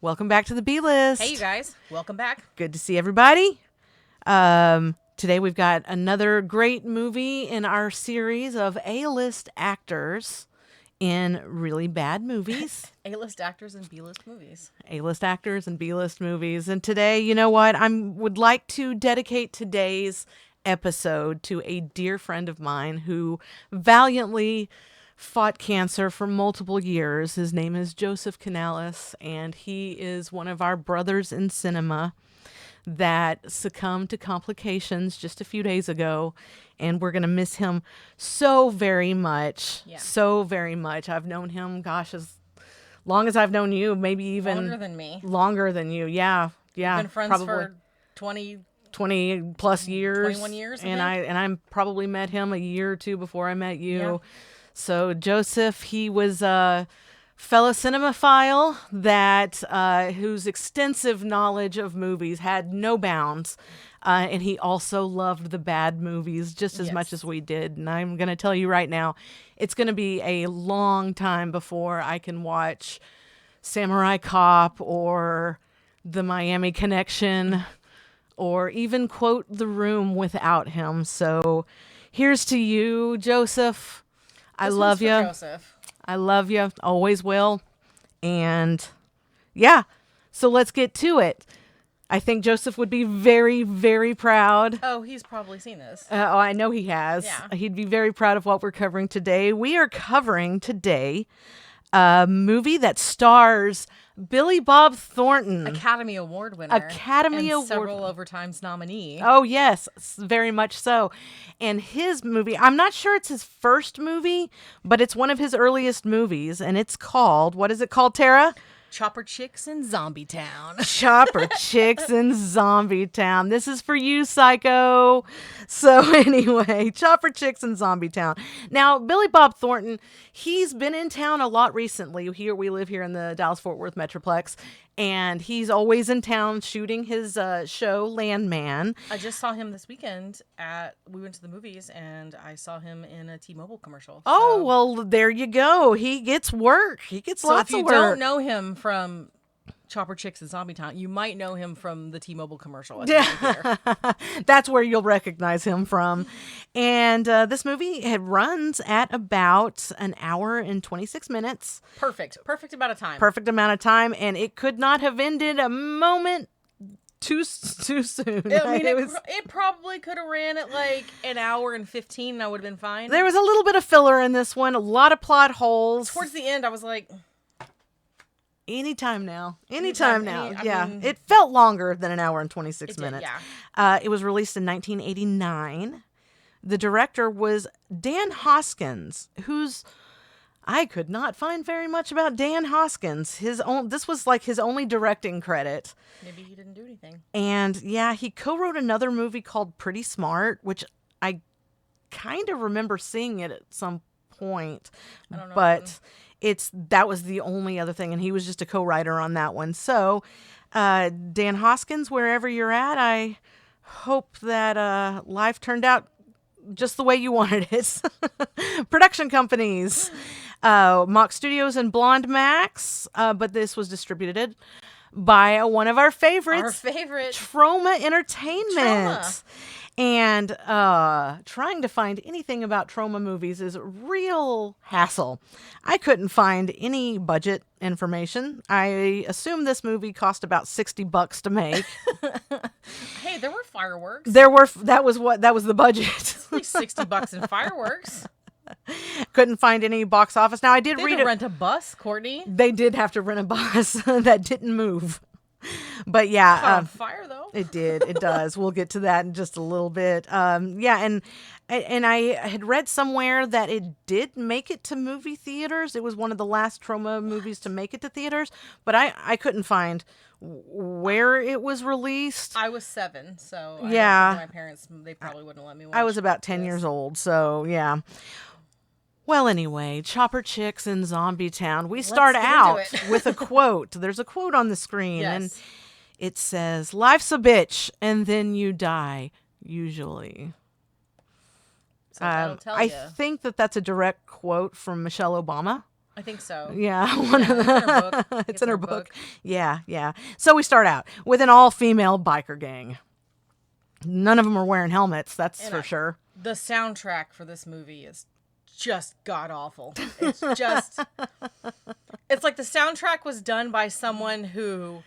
Welcome back to the B-List. Hey, you guys. Welcome back. Good to see everybody. Today we've got another great movie in our series of A-list actors in really bad movies. A-list actors and B-list movies. A-list actors and B-list movies. And today, you know what? I would like to dedicate today's episode to a dear friend of mine who valiantly fought cancer for multiple years. His name is Joseph Canales, and he is one of our brothers in cinema that succumbed to complications just a few days ago, and we're going to miss him so very much. Yeah. So very much. I've known him, gosh, as long as I've known you, maybe even Longer than me. Longer than you. Yeah. Yeah. We've been friends probably for 20 plus years. 21 years, I and think. I probably met him a year or two before I met you. Yeah. So Joseph, he was a fellow cinemaphile that whose extensive knowledge of movies had no bounds. And he also loved the bad movies just as much as we did. And I'm going to tell you right now, it's going to be a long time before I can watch Samurai Cop or The Miami Connection or even quote The Room without him. So here's to you, Joseph. I love you. Joseph. I love you. Always will. And yeah, so let's get to it. I think Joseph would be very, very proud. Oh, he's probably seen this. I know he has. Yeah. He'd be very proud of what we're covering today. We are covering today a movie that stars Billy Bob Thornton. Academy Award winner. Academy and Award. several overtimes nominee. Oh, yes, very much so. And his movie, I'm not sure it's his first movie, but it's one of his earliest movies, and it's called, what is it called, Tara? Chopper Chicks in Zombietown. Chopper Chicks in Zombietown. This is for you, psycho. So anyway, Chopper Chicks in Zombietown. Now, Billy Bob Thornton, he's been in town a lot recently. We live here in the Dallas-Fort Worth Metroplex, and he's always in town shooting his show, Landman. I just saw him this weekend we went to the movies, and I saw him in a T-Mobile commercial. Oh, well, there you go. He gets work. He gets lots of work. So if you don't know him from Chopper Chicks in Zombietown, you might know him from the T-Mobile commercial. That's where you'll recognize him from. And this movie runs at about an hour and 26 minutes. Perfect amount of time. Perfect amount of time, and it could not have ended a moment too soon. I mean, it probably could have ran at like an hour and 15, and I would have been fine. There was a little bit of filler in this one, a lot of plot holes. Towards the end, I was like, Anytime now. I mean, It felt longer than an hour and 26 did, minutes. yeah. It was released in 1989. The director was Dan Hoskins, I could not find very much about Dan Hoskins. This was like his only directing credit. Maybe he didn't do anything. And yeah, he co-wrote another movie called Pretty Smart, which I kind of remember seeing it at some point. I don't know. But that was the only other thing, and he was just a co-writer on that one. So, Dan Hoskins, wherever you're at, I hope that life turned out just the way you wanted it. Production companies, Mock Studios and Blonde Max, but this was distributed by one of our favorites. Our favorite. Troma Entertainment. Troma. And trying to find anything about Troma movies is a real hassle. I couldn't find any budget information. I assume this movie cost about $60 to make. Hey, there were fireworks. That was the budget. At least $60 in fireworks. Couldn't find any box office. Now I did They read had it. to rent a bus, Courtney. They did have to rent a bus that didn't move. But yeah, Caught on fire though. It did. It does. We'll get to that in just a little bit. Yeah, and I had read somewhere that it did make it to movie theaters. It was one of the last Troma movies to make it to theaters, but I couldn't find where it was released. I was 7, so Yeah. my parents, they probably wouldn't let me watch. I was about 10 years old, so yeah. Well, anyway, Chopper Chicks in Zombietown. We start get into out it. with a quote. There's a quote on the screen, Yes. and it says, "Life's a bitch, and then you die, usually." So that'll tell I you. think that's a direct quote from Michelle Obama. I think so. Yeah, one of It's in her the. book. It's in her book. Yeah, yeah. So we start out with an all-female biker gang. None of them are wearing helmets. That's for sure. The soundtrack for this movie is just god awful. It's just. It's like the soundtrack was done by someone who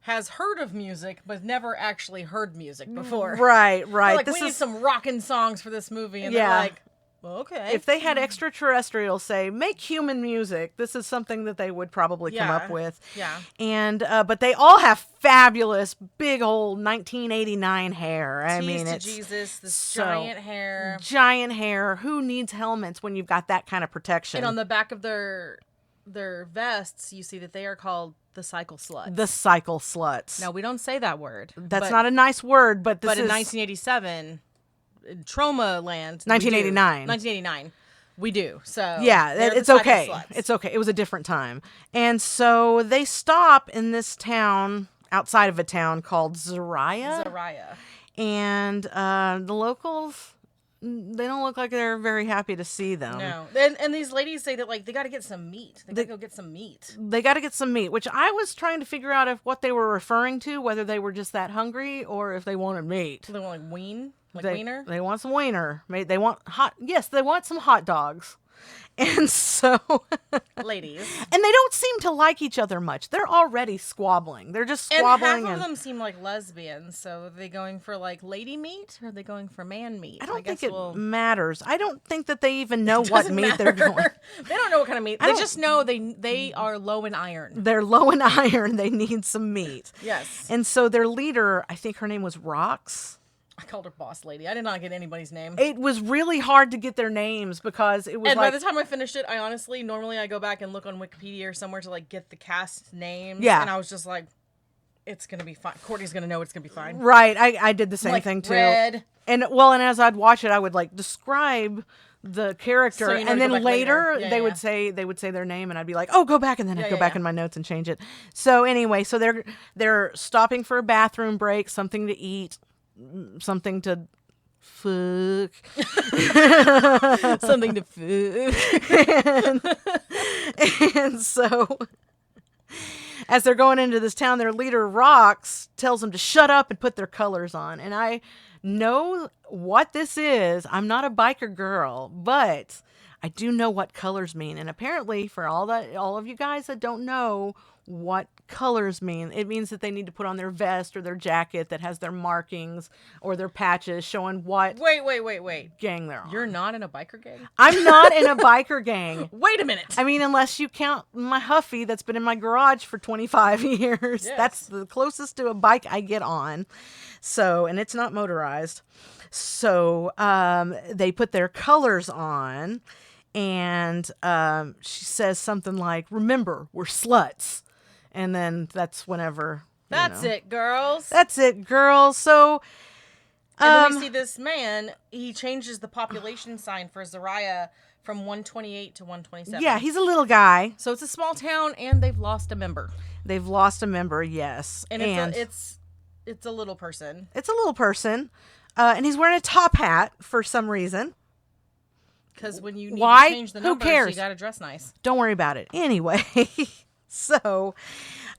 has heard of music but never actually heard music before. Right, right. They're like, we need some rockin' songs for this movie, and they're like, well, okay. If they had extraterrestrials say, make human music, this is something that they would probably come up with. Yeah. And, but they all have fabulous, big old 1989 hair. I mean, it's Jesus, this giant hair. Giant hair. Who needs helmets when you've got that kind of protection? And on the back of their vests, you see that they are called the cycle sluts. The cycle sluts. Now, we don't say that word. That's not a nice word, but in 1987... in Trauma Land, 1989, we do. So yeah, it's okay. It's okay. It was a different time, and so they stop in this town outside of a town called Zariah. And the locals, they don't look like they're very happy to see them. No, and these ladies say that like they got to get some meat. They got to go get some meat. They got to get some meat, which I was trying to figure out if what they were referring to, whether they were just that hungry or if they wanted meat. They want like wiener. They want some wiener. They want hot. Yes, they want some hot dogs. And so, ladies, and they don't seem to like each other much. They're already squabbling. They're just squabbling. And half of them seem like lesbians. So are they going for like lady meat or are they going for man meat? I don't think it matters. I don't think that they even know what meat they're going. They don't know what kind of meat. They just know they are low in iron. They're low in iron. They need some meat. Yes. And so their leader, I think her name was Rox. I called her boss lady. I did not get anybody's name. It was really hard to get their names because it was and by the time I finished it, normally I go back and look on Wikipedia or somewhere to like get the cast names. Yeah. And I was just like, it's going to be fine. Courtney's going to know it's going to be fine. Right. I did the same thing too. Red. And as I'd watch it, I would like describe the character, so and then later they would say their name, and I'd be like, "Oh, go back," and then I'd go back in my notes and change it. So anyway, so they're stopping for a bathroom break, something to eat, something to fuck, something to fuck, and so. As they're going into this town, their leader, Rox, tells them to shut up and put their colors on. And I know what this is. I'm not a biker girl, but I do know what colors mean. And apparently, for all of you guys that don't know what colors mean, it means that they need to put on their vest or their jacket that has their markings or their patches showing what Wait. gang they're on. You're not in a biker gang? I'm not in a biker gang. Wait a minute. I mean, unless you count my Huffy that's been in my garage for 25 years. Yes. That's the closest to a bike I get on. So, and it's not motorized. So, they put their colors on, and she says something like, "Remember, we're sluts." And then that's whenever. That's it, girls. That's it, girls. So. And then we see this man, he changes the population sign for Zariah from 128 to 127. Yeah, he's a little guy. So it's a small town, and they've lost a member. They've lost a member, yes. And it's a little person. It's a little person. And he's wearing a top hat for some reason. Because when you need to change the numbers, Who cares? You got to dress nice. Don't worry about it. Anyway, so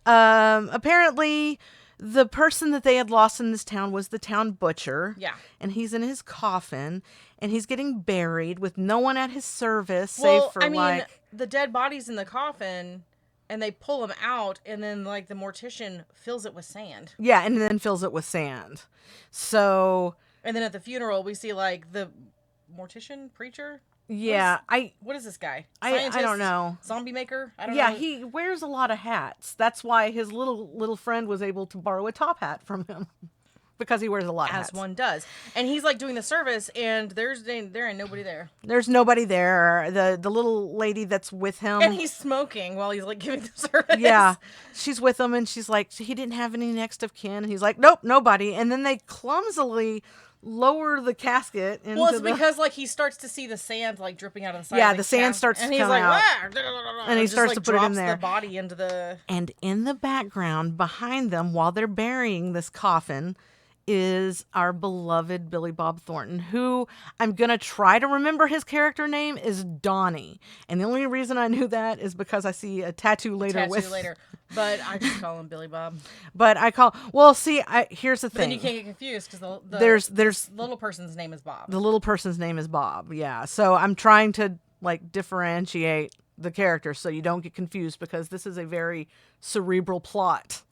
apparently the person that they had lost in this town was the town butcher. Yeah. And he's in his coffin, and he's getting buried with no one at his service, save for the dead body's in the coffin, and they pull him out, and then like the mortician fills it with sand. Yeah, and then fills it with sand. So. And then at the funeral, we see like the mortician preacher. Yeah, what is this guy? I don't know. Zombie maker? I don't know. Yeah, he wears a lot of hats. That's why his little friend was able to borrow a top hat from him. Because he wears a lot of hats. As one does. And he's like doing the service, and there ain't nobody there. There's nobody there. The little lady that's with him. And he's smoking while he's like giving the service. Yeah. She's with him, and she's like, he didn't have any next of kin. And he's like, nope, nobody. And then they clumsily lower the casket into Well, it's because like he starts to see the sand like dripping out of the side. Yeah, of the sand starts to come come out. And he starts to put it in there. The body into the. And in the background behind them, while they're burying this coffin, is our beloved Billy Bob Thornton, who I'm going to try to remember his character name is Donnie. And the only reason I knew that is because I see a tattoo later But I just call him Billy Bob. But I call, well, see, here's the But thing. then you can't get confused because There's little person's name is Bob. the little person's name is Bob. Yeah. So I'm trying to like differentiate the characters so you don't get confused because this is a very cerebral plot.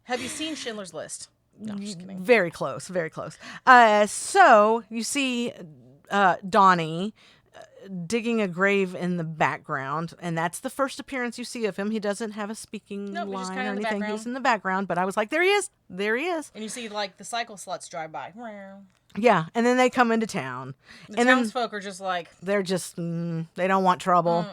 Have you seen Schindler's List? No, I'm just kidding. Very close, very close. So you see Donnie digging a grave in the background, and that's the first appearance you see of him. He doesn't have a speaking Nope, he's just line kinda or in the anything. background. He's in the background, but I was like, there he is. There he is. And you see like the cycle sluts drive by. Yeah, and then they come into town. The and then townsfolk are just like, they're just, they don't want trouble.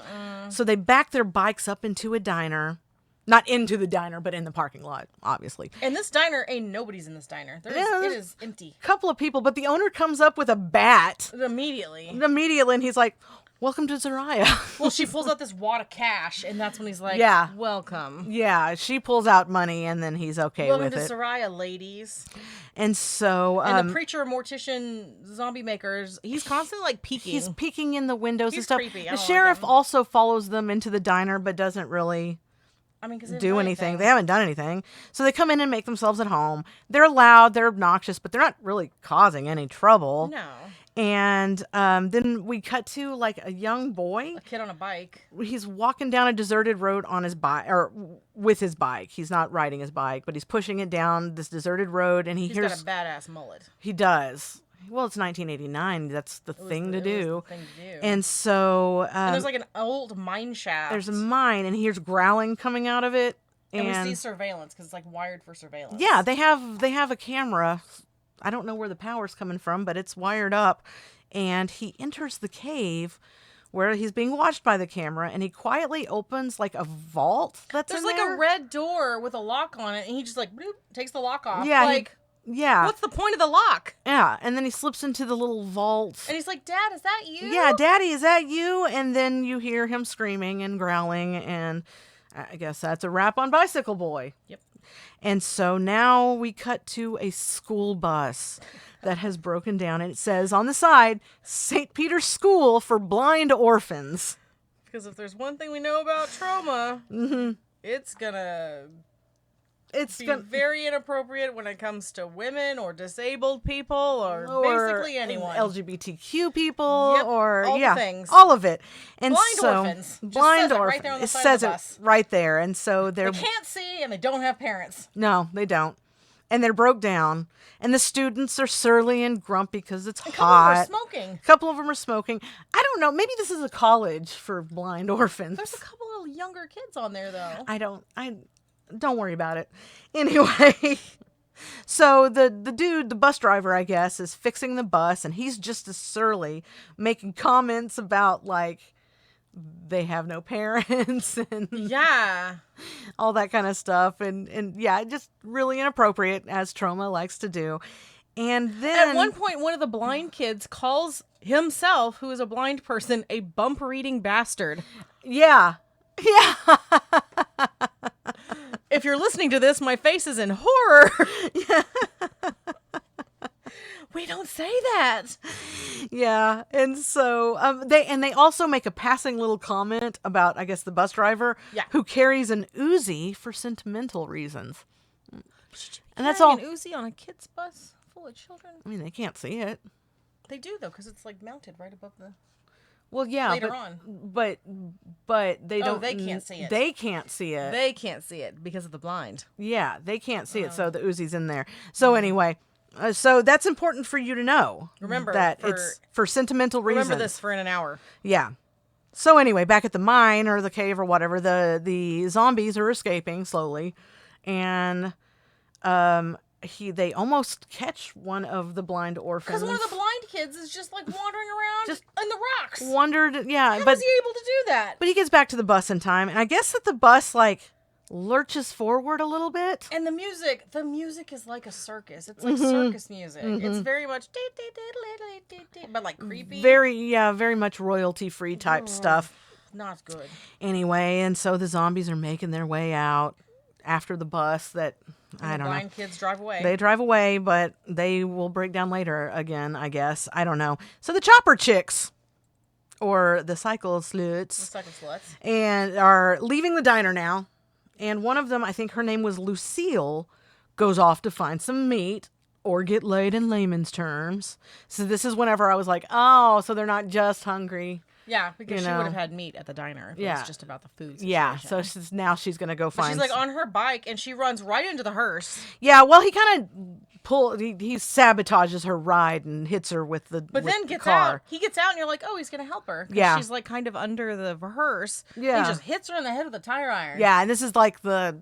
So they back their bikes up into a diner. Not into the diner, but in the parking lot, obviously. and this diner ain't nobody's in this diner. It is empty. Couple of people, but the owner comes up with a bat Immediately, and he's like, welcome to Zariah. well, she pulls out this wad of cash, and that's when he's like, Yeah. welcome. Yeah, she pulls out money, and then he's okay Welcome with to it. Zariah, ladies. And so And the preacher, mortician, zombie makers, he's constantly like peeking. he's peeking in the windows and He's stuff. creepy. I The don't like sheriff him. also follows them into the diner, but doesn't really I mean, because do anything. They haven't done anything. So they come in and make themselves at home. They're loud, they're obnoxious, but they're not really causing any trouble. No. And then we cut to like a young boy. A kid on a bike. He's walking down a deserted road on his bike, or with his bike. He's not riding his bike, but he's pushing it down this deserted road, and He's got a badass mullet. he does. Well, it's 1989. That's the thing to do. The thing to do. And so And there's like an old mine shaft. there's a mine, and he hears growling coming out of it. and we see surveillance because it's like wired for surveillance. Yeah, they have a camera. I don't know where the power's coming from, but it's wired up. And he enters the cave where he's being watched by the camera, and he quietly opens like a vault that's There's in like there. a red door with a lock on it, and he just like bloop, takes the lock off. Yeah, like yeah, what's the point of the lock? yeah. And then he slips into the little vault. And he's like, Dad, is that you? Yeah, Daddy, is that you? And then you hear him screaming and growling, and I guess that's a wrap on Bicycle Boy. Yep. And so now we cut to a school bus that has broken down, and it says on the side, St. Peter's School for Blind Orphans. Because if there's one thing we know about trauma, it's gonna It's be gonna very inappropriate when it comes to women or disabled people or basically anyone. LGBTQ people, Yep, or all the yeah, things. all of it. And Blind so orphans. Just blind says it right orphans. there on the It side of says the it bus. right there, and so they're They can't see and they don't have parents. no, they don't, and they're broke down, and the students are surly and grumpy because it's A couple of them hot. are smoking. A couple of them are smoking. I don't know. Maybe this is a college for blind orphans. There's a couple of younger kids on there though. I don't worry about it. Anyway, so the dude, the bus driver, I guess, is fixing the bus, and he's just as surly, making comments about like they have no parents and Yeah. all that kind of stuff, and yeah, just really inappropriate, as Trauma likes to do. And then At one point, one of the blind kids calls himself, who is a blind person, a bumper-eating bastard. yeah. If you're listening to this, my face is in horror. We don't say that. Yeah, and so they also make a passing little comment about, I guess, the bus driver, Yeah. who carries an Uzi for sentimental reasons, and that's all. An Uzi on a kid's bus full of children. I mean, they can't see it. They do though, because it's like mounted right above the. Well, yeah, Later but, on. but they don't. they can't see it. They can't see it. They can't see it because of the blind. Yeah, they can't see it, so the Uzi's in there. So anyway. So that's important for you to know. Remember, that for- it's for sentimental reasons. Remember this for in an hour. Yeah. So anyway, back at the mine or the cave or whatever, the zombies are escaping slowly, and they almost catch one of the blind orphans. Because one of the blind kids is just like wandering around Just in the rocks. wondered, yeah, How but is he able to do that? he gets back to the bus in time, and I guess that the bus like lurches forward a little bit. And the music is like a circus. It's like circus music. It's very much but like creepy. Very much royalty free type stuff. Not good. Anyway, and so the zombies are making their way out. after the bus that I don't know. Blind kids drive away. They drive away, but they will break down later again, I guess. I don't know. So the chopper chicks, or the cycle sluts, and are leaving the diner now. And one of them, I think her name was Lucille, goes off to find some meat or get laid in layman's terms. So this is whenever I was like, oh, so they're not just hungry. Yeah, because she would have had meat at the diner if it was just about the food situation. Yeah, so now she's going to go find... She's like on her bike, and she runs right into the hearse. Yeah, well, he kind of he sabotages her ride and hits her with the But then gets out. He gets out, and you're like, oh, he's going to help her. Yeah. She's like kind of under the hearse. Yeah. He just hits her in the head with a tire iron. Yeah, and this is like the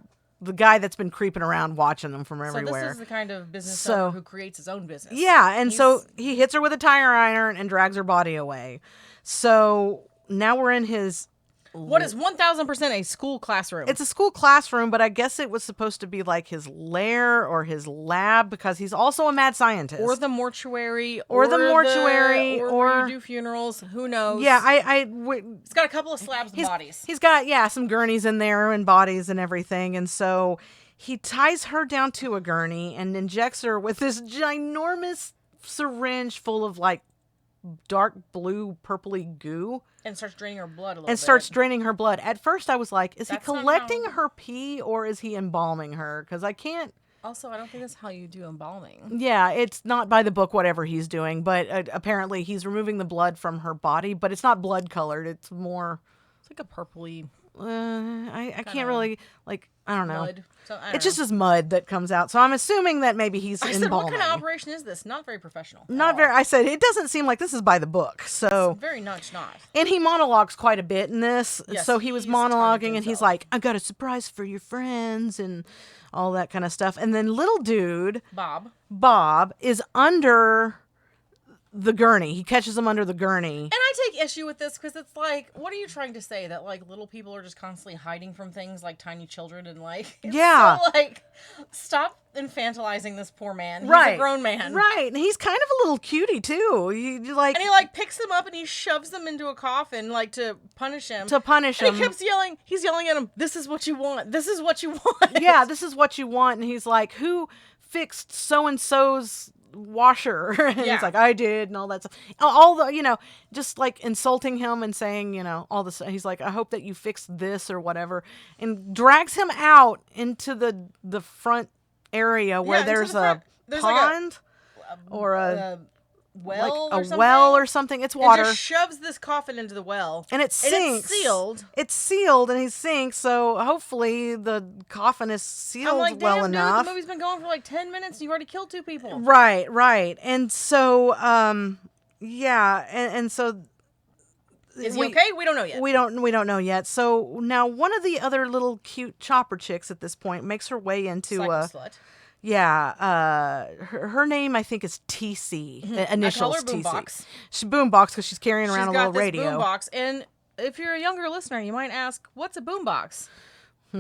guy that's been creeping around watching them from everywhere. So this is the kind of business owner who creates his own business. Yeah, and so he hits her with a tire iron and drags her body away. So now we're in his... What is 1,000% a school classroom? It's a school classroom, but I guess it was supposed to be like his lair or his lab, because he's also a mad scientist. Or the mortuary. Or where you do funerals. Who knows? Yeah, it's got a couple of slabs of bodies. He's got, some gurneys in there and bodies and everything. And so he ties her down to a gurney and injects her with this ginormous syringe full of like dark blue purpley goo. And starts draining her blood a little bit. And starts draining her blood. At first I was like, is he collecting her pee or is he embalming her? Because I can't... Also, I don't think that's how you do embalming. Yeah, it's not by the book, whatever he's doing. But apparently he's removing the blood from her body. But it's not blood colored. It's more... It's like a purpley... I can't really, like, I don't know. Mud. So, it's just as mud that comes out. So I'm assuming that maybe he's embalming. I said, what kind of operation is this? Not very professional. I said, it doesn't seem like this is by the book. So it's very not. And he monologues quite a bit in this. Yes, so he was monologuing and he's like, I've got a surprise for your friends and all that kind of stuff. And then little dude, Bob is under the gurney. He catches him under the gurney. And I take issue with this because it's like, what are you trying to say? That like little people are just constantly hiding from things like tiny children and like... Yeah. So like, stop infantilizing this poor man. He's a grown man. Right. And he's kind of a little cutie too. And he like picks him up and he shoves them into a coffin like to punish him. And he keeps yelling. He's yelling at him, this is what you want. This is what you want. Yeah, this is what you want. And he's like, who fixed so-and-so's washer? And he's like, I did, and all that stuff. All the, just like insulting him and saying, all this. He's like, I hope that you fixed this or whatever, and drags him out into the front area where there's a pond or a well, like a well or something. It's water. And just shoves this coffin into the well, and it sinks. And it's sealed. It's sealed, and he sinks. So hopefully the coffin is sealed well enough. The movie's been going for like 10 minutes, and you've already killed 2 people. Right. And so, and so. Is he okay? We don't know yet. We don't know yet. So now one of the other little cute chopper chicks at this point makes her way into slut. Yeah, her name I think is TC. Initials I call her TC. Boombox. She's Boombox because she's carrying around a little radio. Boombox, and if you're a younger listener, you might ask, "What's a boombox?"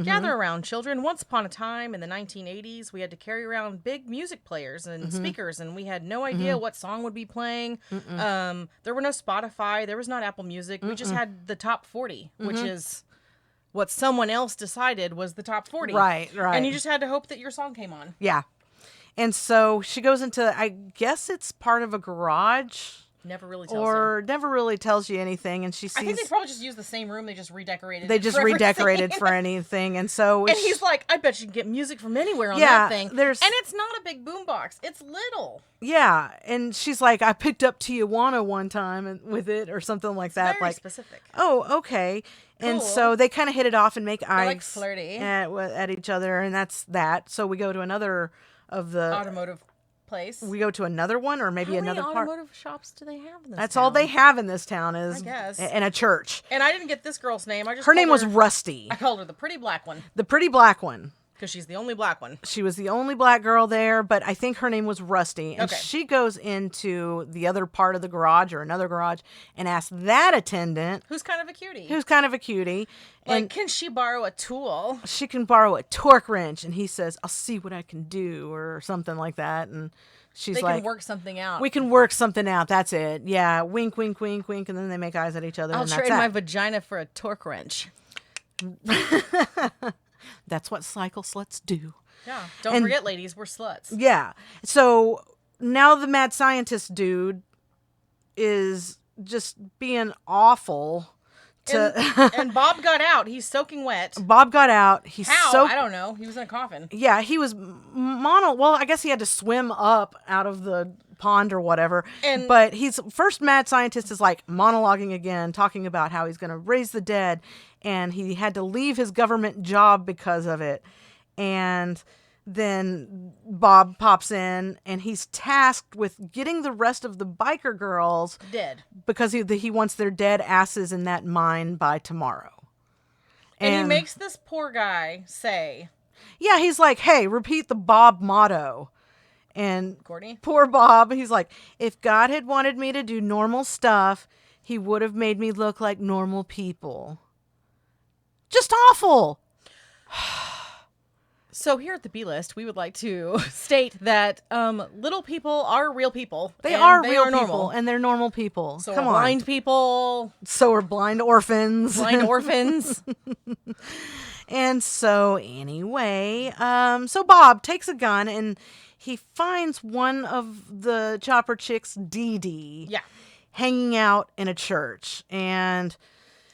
Gather around, children. Once upon a time in the 1980s, we had to carry around big music players and speakers, and we had no idea what song would be playing. There were no Spotify. There was not Apple Music. We just had the top 40, which is what someone else decided was the top 40. Right. And you just had to hope that your song came on. Yeah. And so she goes into, I guess it's part of a garage. Never really tells you. Never really tells you anything. And she sees... I think they probably just used the same room. They just redecorated for anything. And so... And he's like, I bet you can get music from anywhere on that thing. And it's not a big boombox. It's little. Yeah. And she's like, I picked up Tijuana one time with it or something like that. Very specific. Oh, okay. Cool. And so they kind of hit it off and make eyes like flirty at each other. And that's that. So we go to another of the... automotive place. We go to another one or maybe another part. How many automotive shops do they have in this That's town? all they have in this town is, I guess. And a church. And I didn't get this girl's name. Her name was Rusty. I called her the pretty black one. The pretty black one. Because she's the only black one. She was the only black girl there, but I think her name was Rusty. And okay. She goes into the other part of the garage or another garage and asks that attendant. Who's kind of a cutie. And like, can she borrow a tool? She can borrow a torque wrench. And he says, I'll see what I can do or something like that. And she's like, we can work something out. We can work something out. That's it. Yeah. Wink, wink, wink, wink. And then they make eyes at each other. I'll trade my vagina for a torque wrench. That's what cycle sluts do. Yeah. Don't forget, ladies, we're sluts. Yeah. So now the mad scientist dude is just being awful. And Bob got out. He's soaking wet. Bob got out. He's How? I don't know. He was in a coffin. Yeah, he was well, I guess he had to swim up out of the pond or whatever. But he's first mad scientist is like monologuing again, talking about how he's going to raise the dead, and he had to leave his government job because of it. And then Bob pops in, and he's tasked with getting the rest of the biker girls dead because he wants their dead asses in that mine by tomorrow. And he makes this poor guy say, yeah, he's like, hey, repeat the Bob motto. And Courtney? Poor Bob, he's like, if God had wanted me to do normal stuff, he would have made me look like normal people. Just awful. So here at the B list, we would like to state that little people are real people. They are real real people, people, and they're normal people. So Come are on. blind people. So are blind orphans. Blind orphans. And so anyway, so Bob takes a gun and he finds one of the chopper chicks, Dee Dee, Yeah. hanging out in a church. And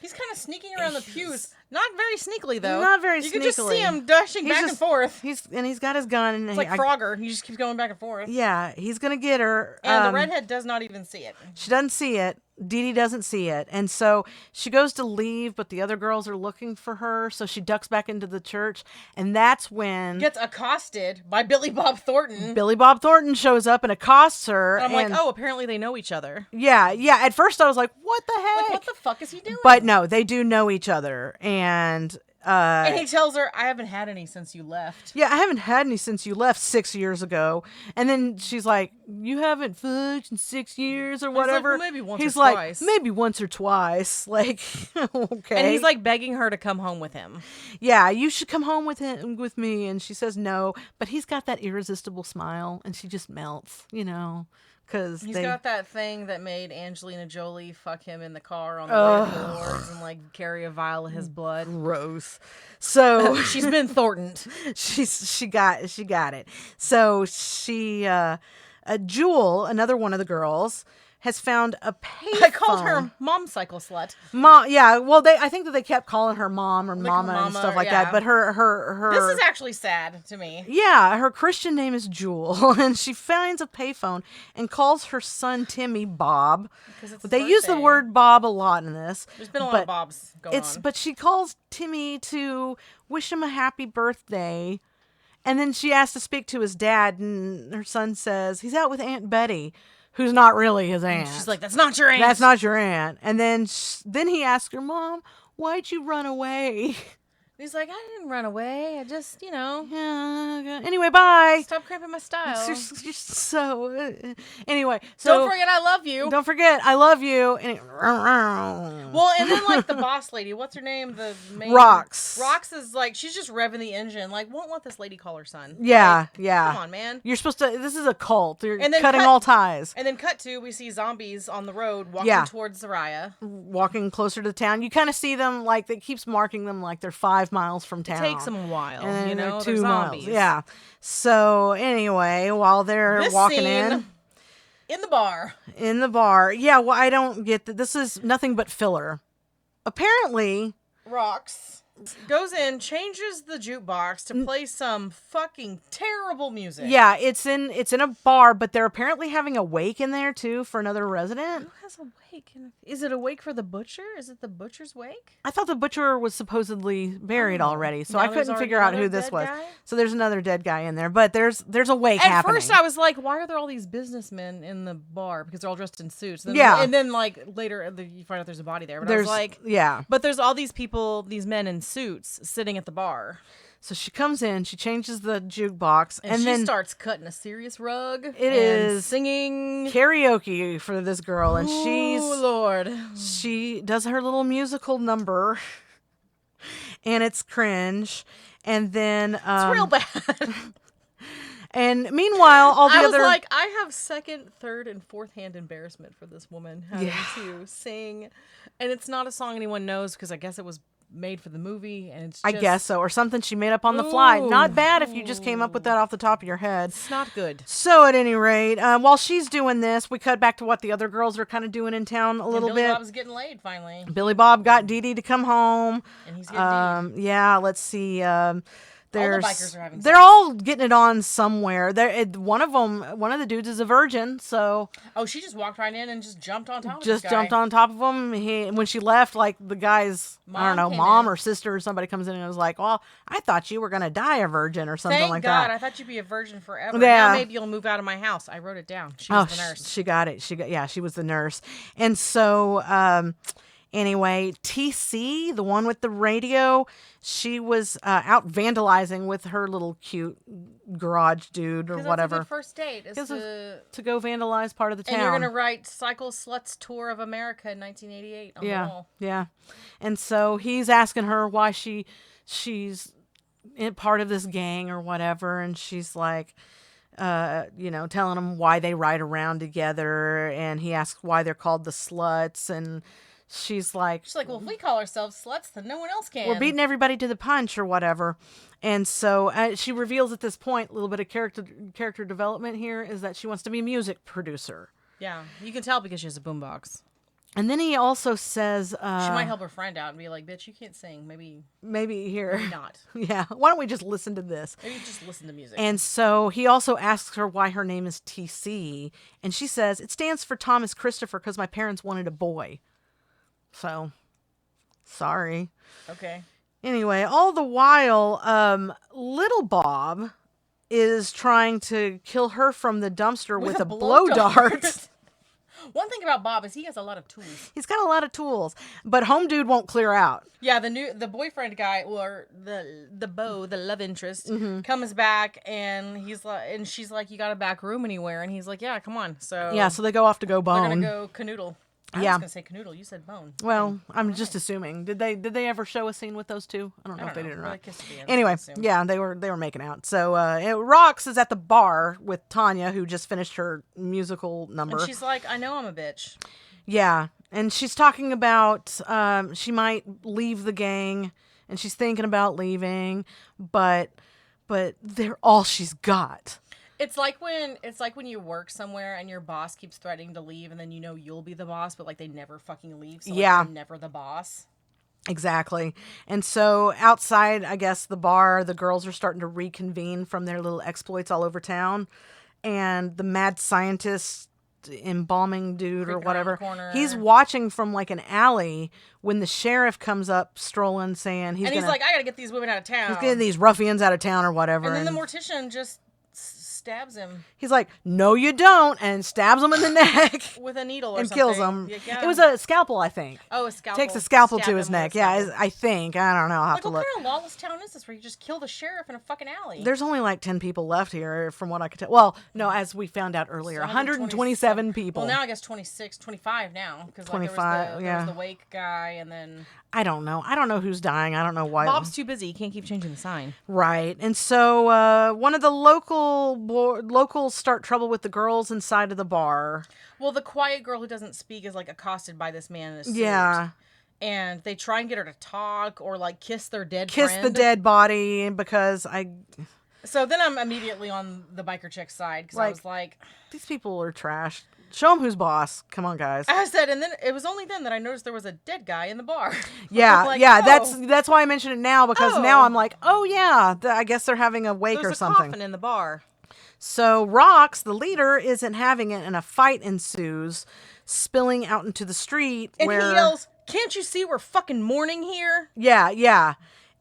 He's kind of sneaking around the pews. Not very sneakily, though. Not very You can just sneakily. see him dashing back and forth. He's got his gun. And It's like Frogger. He just keeps going back and forth. Yeah, he's going to get her. And the redhead does not even see it. She doesn't see it. Dee Dee doesn't see it. And so she goes to leave, but the other girls are looking for her. So she ducks back into the church. And that's when Gets accosted by Billy Bob Thornton. Billy Bob Thornton shows up and accosts her. And I'm like, oh, apparently they know each other. Yeah. At first I was like, what the heck? Like, what the fuck is he doing? But no, they do know each other. And he tells her, I haven't had any since you left. yeah, I haven't had any since you left 6 years ago. And then she's like, you haven't fucked in 6 years or whatever. He's like, well, maybe once He's or like, twice. maybe once or twice. Like, okay. And he's like begging her to come home with him. yeah, you should come home with me. And she says no. But he's got that irresistible smile and she just melts, Because He's got that thing that made Angelina Jolie fuck him in the car on the way to the Lords and like carry a vial of his blood. gross. So She's been Thorntoned. she got it. So she Jewel, another one of the girls, has found a payphone. I called her mom cycle slut. Mom. Yeah, well, I think that they kept calling her mom or mama and stuff like yeah. that. But her This is actually sad to me. yeah, her Christian name is Jewel, and she finds a payphone and calls her son Timmy Bob. Because it's his They use the birthday. word Bob a lot in this. There's been a lot of Bobs going on. But she calls Timmy to wish him a happy birthday. And then she asks to speak to his dad, and her son says he's out with Aunt Betty, who's not really his aunt. She's like, that's not your aunt. That's not your aunt. And then then he asks her, Mom, why'd you run away? He's like, I didn't run away. I just, Yeah. Anyway, bye. stop cramping my style. Anyway, so Don't forget I love you. Don't forget, I love you. Well, and then like the boss lady, what's her name? The main Rox. Rox is like, she's just revving the engine. Like, won't let this lady call her son. Yeah, Like, yeah. Come on, man. You're supposed to. This is a cult. You're And then cutting cut- all ties. And then cut to, we see zombies on the road walking Yeah. towards Zariah. Walking closer to town, you kind of see them like it keeps marking them like they're 5 miles from town. Takes them a while, and then they're they're 2 miles. zombies. Yeah. So anyway, while they're This walking scene in the bar. in the bar, yeah. Well, I don't get that. This is nothing but filler. Apparently, Rox goes in, changes the jukebox to play some fucking terrible music. yeah, it's in a bar, but they're apparently having a wake in there too for another resident. Who has a wake? Is it a wake for the butcher? Is it the butcher's wake? I thought the butcher was supposedly buried already, so Now I there's couldn't already figure out who another this dead was. guy? So there's another dead guy in there, but there's a wake At happening. first, I was like, why are there all these businessmen in the bar? Because they're all dressed in suits. And then, Yeah. And then, like, later you find out there's a body there. But I there's was like, yeah. but there's all these people, these men in suits sitting at the bar. So she comes in, she changes the jukebox, And she then starts cutting a serious rug. It and is singing. karaoke for this girl, and Oh, Lord. she does her little musical number, and it's cringe. And then It's real bad. And meanwhile, all the I was other like, I have second, third, and fourth hand embarrassment for this woman having Yeah. to sing. And it's not a song anyone knows because I guess it was made for the movie, and it's just, I guess so, or something she made up on the fly. Ooh. Not bad if you just came up with that off the top of your head. it's not good. So at any rate, while she's doing this, we cut back to what the other girls are kind of doing in town a little Billy bit. Bob's getting laid finally, Billy Bob got Dee Dee to come home. and he's getting Dee. Yeah, let's see. There's, bikers are having they're sex. all getting it on somewhere. One of the dudes is a virgin, so Oh, she just walked right in and just jumped on top of just this guy. jumped on top of him. When she left, like the guy's, I don't know, Came mom in. or sister or somebody comes in and was like, "Well, I thought you were gonna die a virgin or something Thank like God, that." I thought you'd be a virgin forever. Yeah. Now maybe you'll move out of my house. I wrote it down. She was the nurse. She got it. She was the nurse. And so, anyway, TC, the one with the radio, she was out vandalizing with her little cute garage dude or 'Cause whatever. That's a good first date. Is To go vandalize part of the town. and you're gonna write "Cycle Sluts Tour of America" in 1988 on the wall. Yeah. And so he's asking her why she's in part of this gang or whatever, and she's like, telling him why they ride around together, and he asks why they're called the Sluts, and she's like, Well, if we call ourselves sluts, then no one else can. we're beating everybody to the punch or whatever. And so she reveals at this point a little bit of character development here is that she wants to be a music producer. Yeah, you can tell because she has a boombox. And then he also says, She might help her friend out and be like, "Bitch, you can't sing. maybe here, Maybe not. yeah, why don't we just listen to this?" Maybe just listen to music." And so he also asks her why her name is TC, and she says it stands for Thomas Christopher because my parents wanted a boy. So, sorry. Okay. Anyway, all the while, little Bob is trying to kill her from the dumpster with a blow dart. One thing about Bob is he has a lot of tools. He's got a lot of tools, but home dude won't clear out. Yeah, the boyfriend guy or the love interest comes back and he's like, and she's like, "You got a back room anywhere?" And he's like, "Yeah, come on." So Yeah, so they go off to go they're bone. gonna go canoodle. I Yeah. was gonna say canoodle. You said bone. Well, I'm just assuming. Did they ever show a scene with those two? I don't know if they did or Well, not. I guess at the end, Anyway, I assume. yeah, they were making out. So Rox is at the bar with Tanya, who just finished her musical number. And she's like, "I know I'm a bitch." Yeah, and she's talking about she might leave the gang, and she's thinking about leaving, but they're all she's got. It's like when you work somewhere and your boss keeps threatening to leave, and then you know you'll be the boss, but like they never fucking leave. So like, Yeah. you're never the boss. Exactly. And so outside, I guess, the bar, the girls are starting to reconvene from their little exploits all over town, and the mad scientist embalming dude or Creeping around whatever, the corner. he's watching from like an alley when the sheriff comes up strolling saying he's Like, "I gotta get these women out of town." he's getting these ruffians out of town or whatever. And then the mortician just stabs him he's like, "No, you don't," and stabs him in the neck with a needle or and something. kills him. Yeah. It was a scalpel, I think. a scalpel. Takes a scalpel Stab to him his with a neck. Yeah, scalpel. I think. I don't know. I'll have Like, to what look. kind of lawless town is this where you just kill the sheriff in a fucking alley? There's only like 10 people left here, from what I could tell. Well, no, as we found out earlier, 127 people. Well, now I guess 26, 25 now. Because like, 25, there was the wake guy, and then I don't know. I don't know who's dying. I don't know why. Bob's too busy. He can't keep changing the sign. Right. And so one of the locals start trouble with the girls inside of the bar. Well, the quiet girl who doesn't speak is like accosted by this man in a suit. Yeah. And they try and get her to talk or like kiss their dead Kiss friend. the dead body because So then I'm immediately on the biker chick side because I was like, these people are trash. Show them who's boss. Come on, guys. I said, and then it was only then that I noticed there was a dead guy in the bar. Yeah, I'm like, yeah. oh, That's why I mentioned it now because now I'm like, oh yeah, I guess they're having a wake there's or a something. coffin in the bar. So Rox, the leader, isn't having it, and a fight ensues, spilling out into the street. And where he yells, "Can't you see we're fucking mourning here?" Yeah.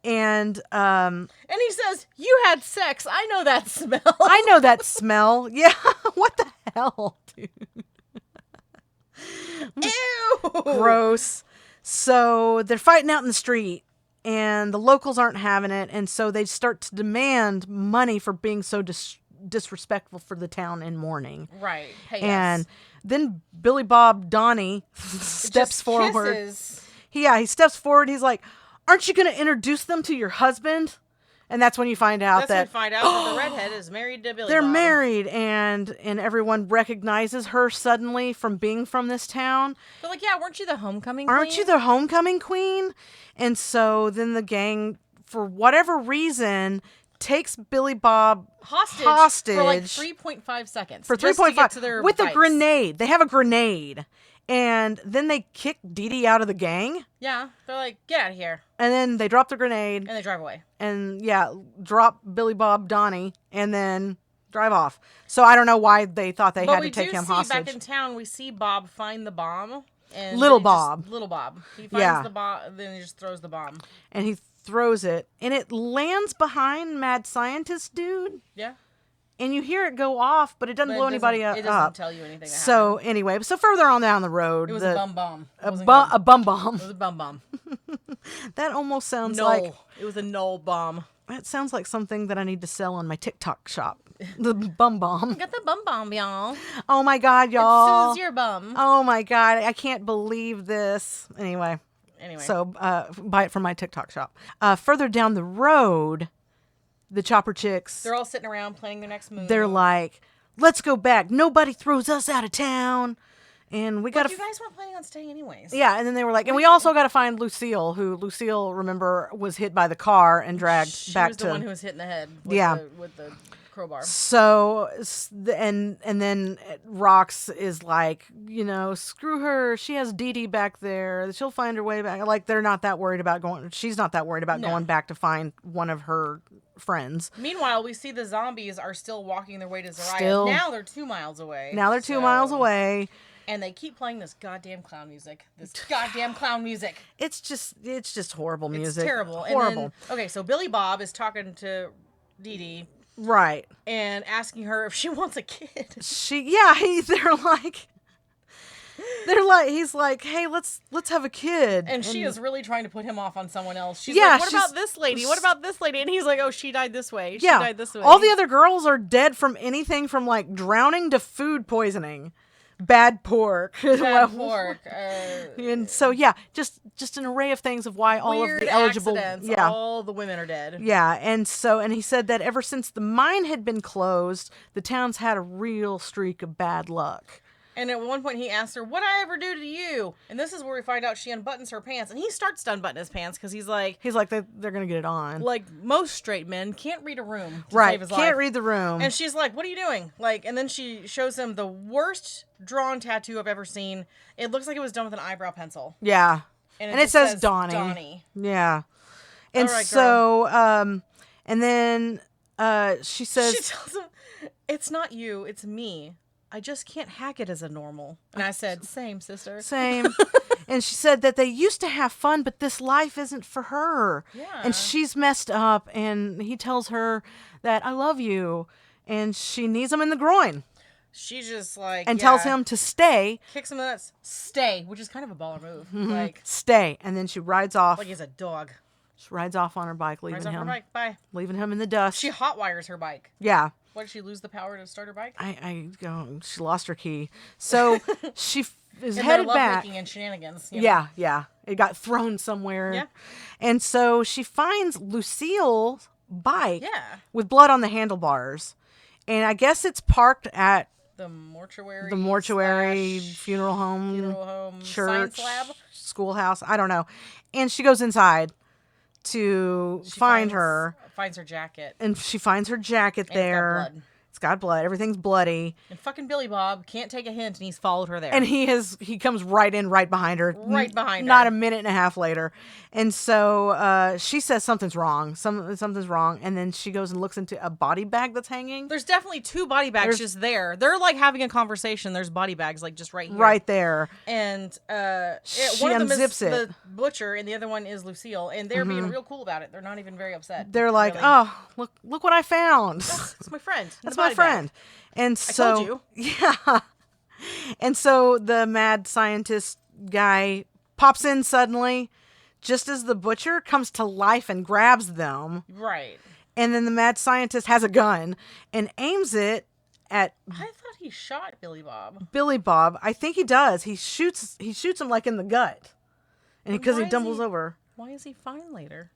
And And he says, "You had sex. I know that smell." I know that smell. Yeah. What the hell, dude? Ew. Gross. So they're fighting out in the street, and the locals aren't having it, and so they start to demand money for being so disrespectful for the town in mourning. Right. Hey, And then Billy Bob Donnie steps just forward. kisses. He steps forward. He's like, "Aren't you going to introduce them to your husband?" And that's when you find out That's when we that find out that the redhead is married to Billy they're Bob. married, and everyone recognizes her suddenly from being from this town. They're like, yeah, weren't you the homecoming Aren't queen? you the homecoming queen? And so then the gang, for whatever reason, takes Billy Bob hostage for like 3.5 seconds. for just to 3.5 get to their with a bikes. grenade. They have a grenade. And then they kick Dee Dee out of the gang. Yeah, they're like, get out of here. And then they drop the grenade. And they drive away. And yeah, drop Billy Bob Donnie and then drive off. So I don't know why they thought they had to take him hostage. Back in town, we see Bob find the bomb. And Little then Bob. Little Bob. He finds the bomb, then he just throws the bomb. And he throws it, and it lands behind Mad Scientist dude. Yeah. And you hear it go off, but it doesn't blow anybody up. It doesn't tell you anything that So happened. anyway, so further on down the road, It was a bum bomb. A bum bomb. It was a bum bomb. That almost sounds like it was a null bomb. that sounds like something that I need to sell on my TikTok shop. The bum bomb. Got the bum bomb, y'all. Oh my god, y'all! It soothes your bum. Oh my god, I can't believe this. Anyway, so buy it from my TikTok shop. Further down the road, the Chopper Chicks. They're all sitting around planning their next move. They're like, "Let's go back. Nobody throws us out of town." And we got to. You guys weren't planning on staying anyways. Yeah, and then they were like, and we also got to find Lucille, who Lucille, remember, was hit by the car and dragged back to. She was the one who was hit in the head. With the crowbar. So, and then Rox is like, screw her. She has Dee Dee back there. She'll find her way back. Like, they're not that worried about going. She's not that worried about going back to find one of her friends. Meanwhile, we see the zombies are still walking their way to Zariah. Now they're 2 miles away. And they keep playing this goddamn clown music. It's just horrible music. It's terrible. Horrible. And then, so Billy Bob is talking to Dee Dee. Right. And asking her if she wants a kid. He's like, hey, let's have a kid. And she is really trying to put him off on someone else. She's like, what about this lady? What about this lady? And he's like, oh, she died this way. She died this way. All the other girls are dead from anything from like drowning to food poisoning. Bad pork. And so, just an array of things of why all of the eligible... all the women are dead. Yeah, and he said that ever since the mine had been closed, the town's had a real streak of bad luck. And at one point he asked her, what'd I ever do to you? And this is where we find out she unbuttons her pants. And he starts to unbutton his pants because he's like... they're going to get it on. Like most straight men can't read a room to save his life. Can't read the room. And she's like, what are you doing? And then she shows him the worst drawn tattoo I've ever seen. It looks like it was done with an eyebrow pencil. Yeah. And it says Donnie. Yeah. And and then she says... She tells him, it's not you, it's me. I just can't hack it as a normal. And I said, same, sister. Same. And she said that they used to have fun, but this life isn't for her. Yeah. And she's messed up, and he tells her that I love you, and she knees him in the groin. She's just like... And tells him to stay. Kicks him in the nuts. Stay, which is kind of a baller move. Mm-hmm. Stay. And then she rides off. Like he's a dog. She rides off on her bike, leaving him. Bye. Leaving him in the dust. She hotwires her bike. Yeah. What, did she lose the power to start her bike? She lost her key. So she is and headed their back. Lovemaking and shenanigans. You know? Yeah. It got thrown somewhere. Yeah. And so she finds Lucille's bike. Yeah. With blood on the handlebars. And I guess it's parked at the mortuary, funeral home, church, science lab, schoolhouse. I don't know. And she goes inside to find her. Finds her jacket. And she finds her jacket there. It's got blood. Everything's bloody. And fucking Billy Bob can't take a hint, and he's followed her there. And he comes right behind her. Not Not a minute and a half later. And so she says something's wrong. Something's wrong. And then she goes and looks into a body bag that's hanging. There's definitely 2 body bags just there. They're like having a conversation. There's body bags like just right here. Right there. And she one of them is it. the butcher, and the other one is Lucille. And they're being real cool about it. They're not even very upset. They're like, really. Oh, look what I found. It's my friend. That's my friend. Bag. And so, I told you. Yeah. And so the mad scientist guy pops in suddenly, just as the butcher comes to life and grabs them. Right. And then the mad scientist has a gun and aims it at... I thought he shot Billy Bob. Billy Bob. I think he does. He shoots him like in the gut. And because he doubles over. Why is he fine later?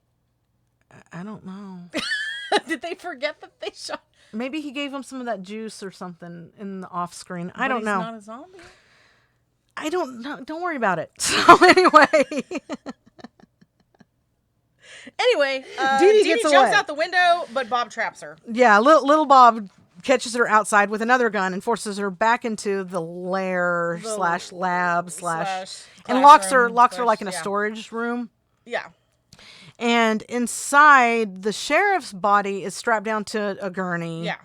I don't know. Did they forget that they shot? Maybe he gave him some of that juice or something in the off screen. I But don't he's know. not a zombie. I don't know. Don't worry about it. So anyway. Anyway, Dee Dee Dee gets Dee jumps away. out the window, but Bob traps her. Yeah, little Bob catches her outside with another gun and forces her back into the lair slash lab slash and locks her like in a storage room. Yeah. And inside, the sheriff's body is strapped down to a gurney. Yeah.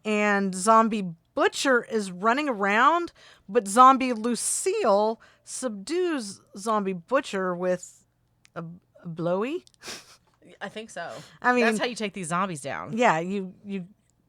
And Zombie Butcher is running around, but Zombie Lucille subdues Zombie Butcher with a blowy. I think so. I mean, that's how you take these zombies down. Yeah,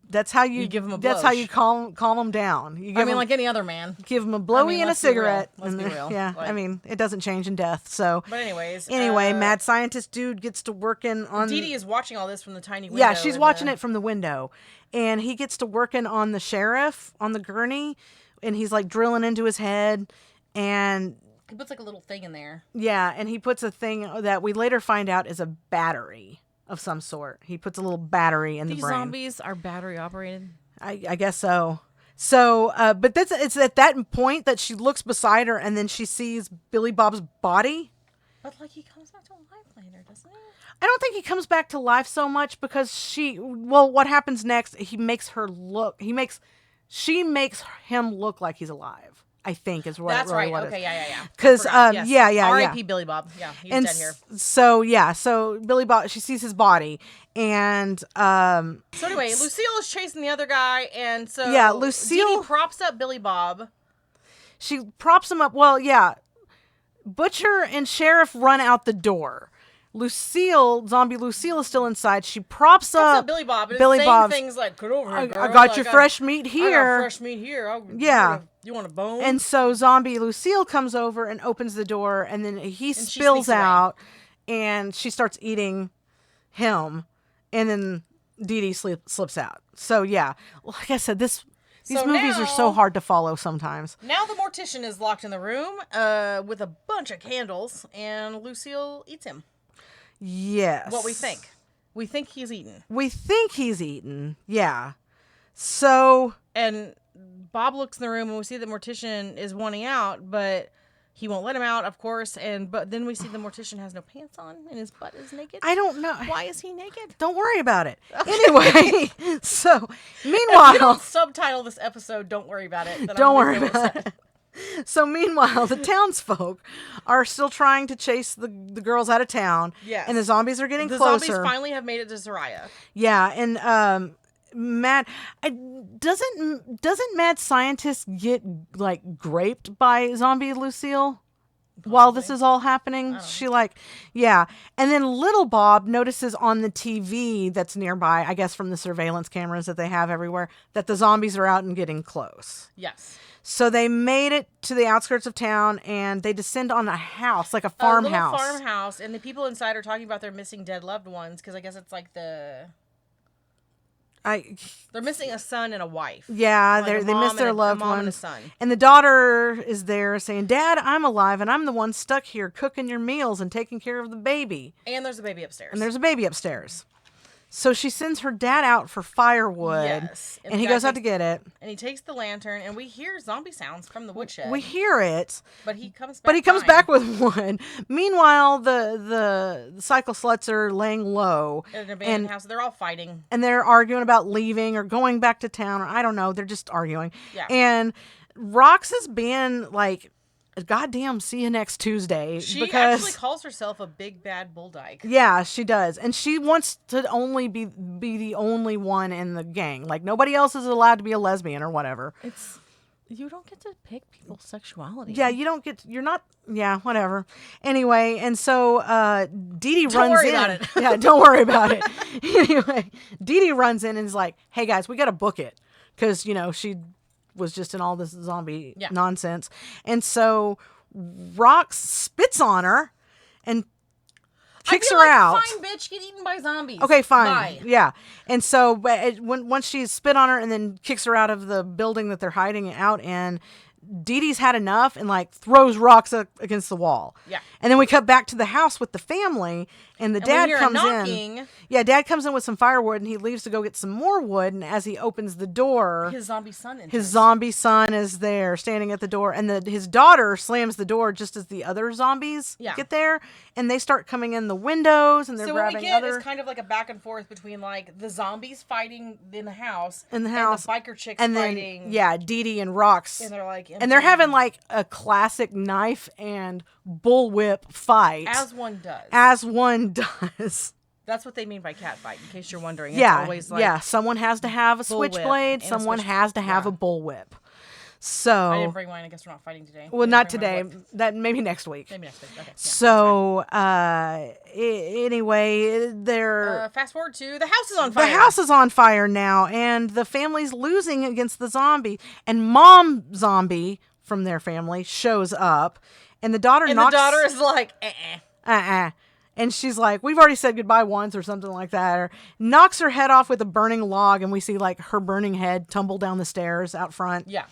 that's how you give 'em a That's how blow. you calm them down. You give 'em, like any other man. give them a blowy and a let's be real. cigarette. Let's be and real. Yeah, Like- I mean, it doesn't change in death. So, But anyways, mad scientist dude gets to working on. Dee Dee is watching all this from the tiny window. Yeah, she's watching it from the window, and he gets to working on the sheriff on the gurney, and he's like drilling into his head, and He puts like a little thing in there. yeah, and he puts a thing that we later find out is a battery of some sort. He puts a little battery in the These brain. zombies are battery operated. I guess so. So, but it's at that point that she looks beside her, and then she sees Billy Bob's body. But like he comes back to life later, doesn't he? I don't think he comes back to life so much because what happens next, she makes him look like he's alive. I think is what That's really right. what Okay, it is. yeah. Because Yes. yeah. R.I.P. Billy Bob. Yeah, he's And dead here. so Billy Bob, she sees his body, and So anyway, Lucille is chasing the other guy, and so Yeah, Lucille- Dee Dee props up Billy Bob. she props him up. Well, yeah, Butcher and Sheriff run out the door. Zombie Lucille is still inside. She props up Billy Bob. And Billy saying Bob's- things like, "Get over here, I girl. got your I fresh meat I got here. fresh meat here. Yeah. You want a bone?" And so Zombie Lucille comes over and opens the door, and then he she spills sneaks away. out, and she starts eating him, and then Dee Dee slips out. So yeah, like I said, these So movies are so now- hard to follow sometimes. Now the mortician is locked in the room with a bunch of candles, and Lucille eats him. Yes. What we think. We think he's eaten. We think he's eaten. Yeah. So And Bob looks in the room and we see the mortician is wanting out, but he won't let him out, of course. But then we see the mortician has no pants on and his butt is naked. I don't know. Why is he naked? Don't worry about it. Anyway, so If you meanwhile, don't subtitle this episode, don't worry about it. Then Don't I'm worry gonna be real about upset. meanwhile, the townsfolk are still trying to chase the girls out of town. Yes. And the zombies are getting The closer. zombies finally have made it to Soraya. Yeah, and Mad doesn't Mad Scientist get like graped by Zombie Lucille while this is all happening? She yeah. And then Little Bob notices on the TV that's nearby, I guess from the surveillance cameras that they have everywhere, that the zombies are out and getting close. Yes. So they made it to the outskirts of town, and they descend on a house, like a A farmhouse. little farmhouse, and the people inside are talking about their missing dead loved ones, because I guess it's like they're missing a son and a wife. Yeah, Like a they mom miss their and a loved mom and a ones. son. And the daughter is there saying, "Dad, I'm alive, and I'm the one stuck here cooking your meals and taking care of the baby." And there's a baby upstairs. And there's a baby upstairs. So she sends her dad out for firewood, Yes. and the he guy goes out to takes- get it. And he takes the lantern, and we hear zombie sounds from the woodshed. We hear it, but he comes back. but he comes fine. back with one. Meanwhile, the cycle sluts are laying low, in an abandoned house. They're all fighting. and they're arguing about leaving or going back to town, or I don't know. They're just arguing. Yeah. And Rox is being like, "Goddamn, see you next Tuesday." She because actually calls herself a big bad bull dyke. yeah, she does, and she wants to only be the only one in the gang. Like nobody else is allowed to be a lesbian or whatever. It's you don't get to pick people's sexuality. Yeah, you're not. Yeah, whatever. Anyway, and so Dee Dee runs worry in. about it. Yeah, don't worry about it. Anyway, Dee Dee runs in and is like, "Hey guys, we got to book it," because she was just in all this zombie nonsense, and so Rox spits on her and kicks her out. Fine, bitch, get eaten by zombies. Okay, fine. Bye. Yeah. And so once she spit on her and then kicks her out of the building that they're hiding out in, Dee Dee's had enough and like throws rocks up against the wall. Yeah. And then we cut back to the house with the family, and the dad we hear a comes knocking. in. Yeah, dad comes in with some firewood, and he leaves to go get some more wood. And as he opens the door, His zombie son enters. his zombie son is there, standing at the door, and his daughter slams the door just as the other zombies get there, and they start coming in the windows, and they're So what grabbing we get other. is kind of like a back and forth between like the zombies fighting in the house, In the and house. the biker chicks And then, fighting. Dee Dee and Rocks. And they're like, And they're having like a classic knife and bullwhip fight. as one does. As one does. That's what they mean by cat fight. In case you're wondering, it's Yeah, always like, yeah. Someone has to have a bullwhip switchblade. and a Someone switch- has to have yeah. a bullwhip. So, I didn't bring mine. I guess we're not fighting today. well, Didn't not bring my today. whip. That maybe next week. Maybe next week. Okay. Yeah, So, anyway, they're fast forward to the house is on fire. the house is on fire now, and the family's losing against the zombie. And Mom Zombie from their family shows up, and the daughter and knocks. the daughter is like, And she's like, we've already said goodbye once or something like that. Or knocks her head off with a burning log, and we see like her burning head tumble down the stairs out front. Yeah.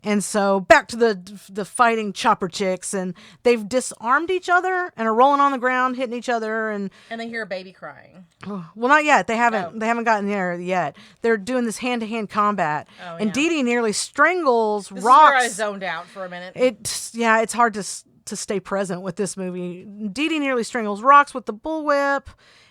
And so back to the fighting chopper chicks, and they've disarmed each other and are rolling on the ground, hitting each other, and And they hear a baby crying. well, not yet. They haven't gotten there yet. They're doing this hand-to-hand combat, Oh, and yeah. Dee Dee nearly strangles This Rocks. is where I zoned out for a minute. It's hard to stay present with this movie. Dee Dee nearly strangles Rocks with the bullwhip,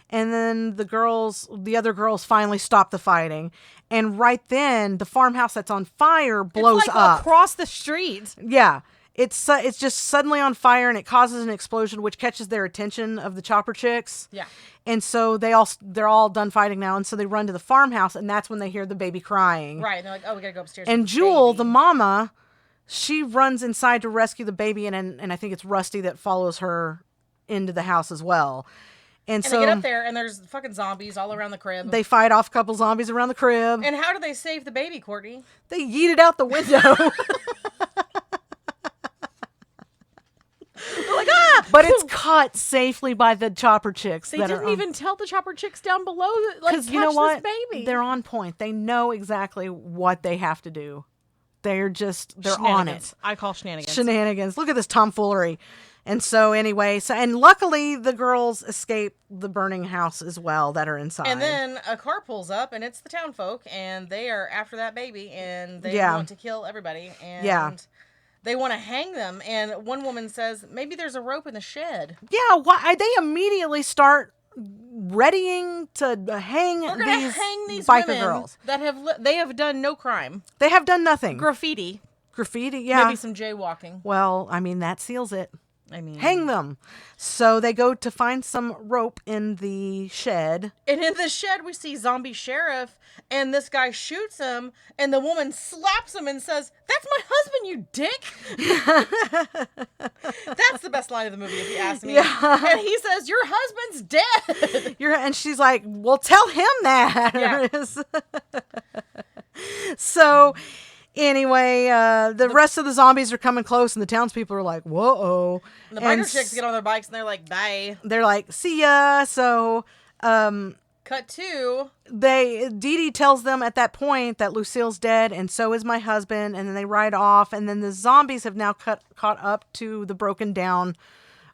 and then the other girls finally stop the fighting. And right then, the farmhouse that's on fire blows it's like up. across the street. Yeah. It's just suddenly on fire, and it causes an explosion, which catches their attention of the chopper chicks. Yeah. And so they're all done fighting now, and so they run to the farmhouse, and that's when they hear the baby crying. Right. And they're like, oh, we gotta go upstairs. And with the Jewel, baby. the mama, she runs inside to rescue the baby, and I think it's Rusty that follows her into the house as well. And so they get up there, and there's fucking zombies all around the crib. they fight off a couple zombies around the crib. And how do they save the baby, Courtney? They yeet it out the window. They're like, ah! But it's caught safely by the chopper chicks. They that didn't are even tell the chopper chicks down below that, like, catch you know what? this baby. They're on point. They know exactly what they have to do. They're on Shenanigans. it. I call shenanigans. Shenanigans. Look at this tomfoolery. And so anyway, and luckily the girls escape the burning house as well that are inside. And then a car pulls up, and it's the town folk, and they are after that baby, and they Yeah. want to kill everybody, and Yeah. they want to hang them. And one woman says, maybe there's a rope in the shed. Yeah, why they immediately start readying to hang We're gonna these hang these biker women girls. that they have done no crime. They have done nothing. Graffiti, Graffiti, yeah. maybe some jaywalking. Well, I mean that seals it. I mean, Hang them. So they go to find some rope in the shed. And in the shed, we see zombie sheriff, and this guy shoots him, and the woman slaps him and says, "That's my husband, you dick." That's the best line of the movie, if you ask me. Yeah. And he says, "Your husband's dead." And she's like, well, tell him that. Yeah. So anyway, the rest of the zombies are coming close, and the townspeople are like, whoa. And the biker chicks get on their bikes, and they're like, "Bye." They're like, see ya. So Cut to Dee Dee tells them at that point that Lucille's dead, and so is my husband, and then they ride off, and then the zombies have now caught up to the broken down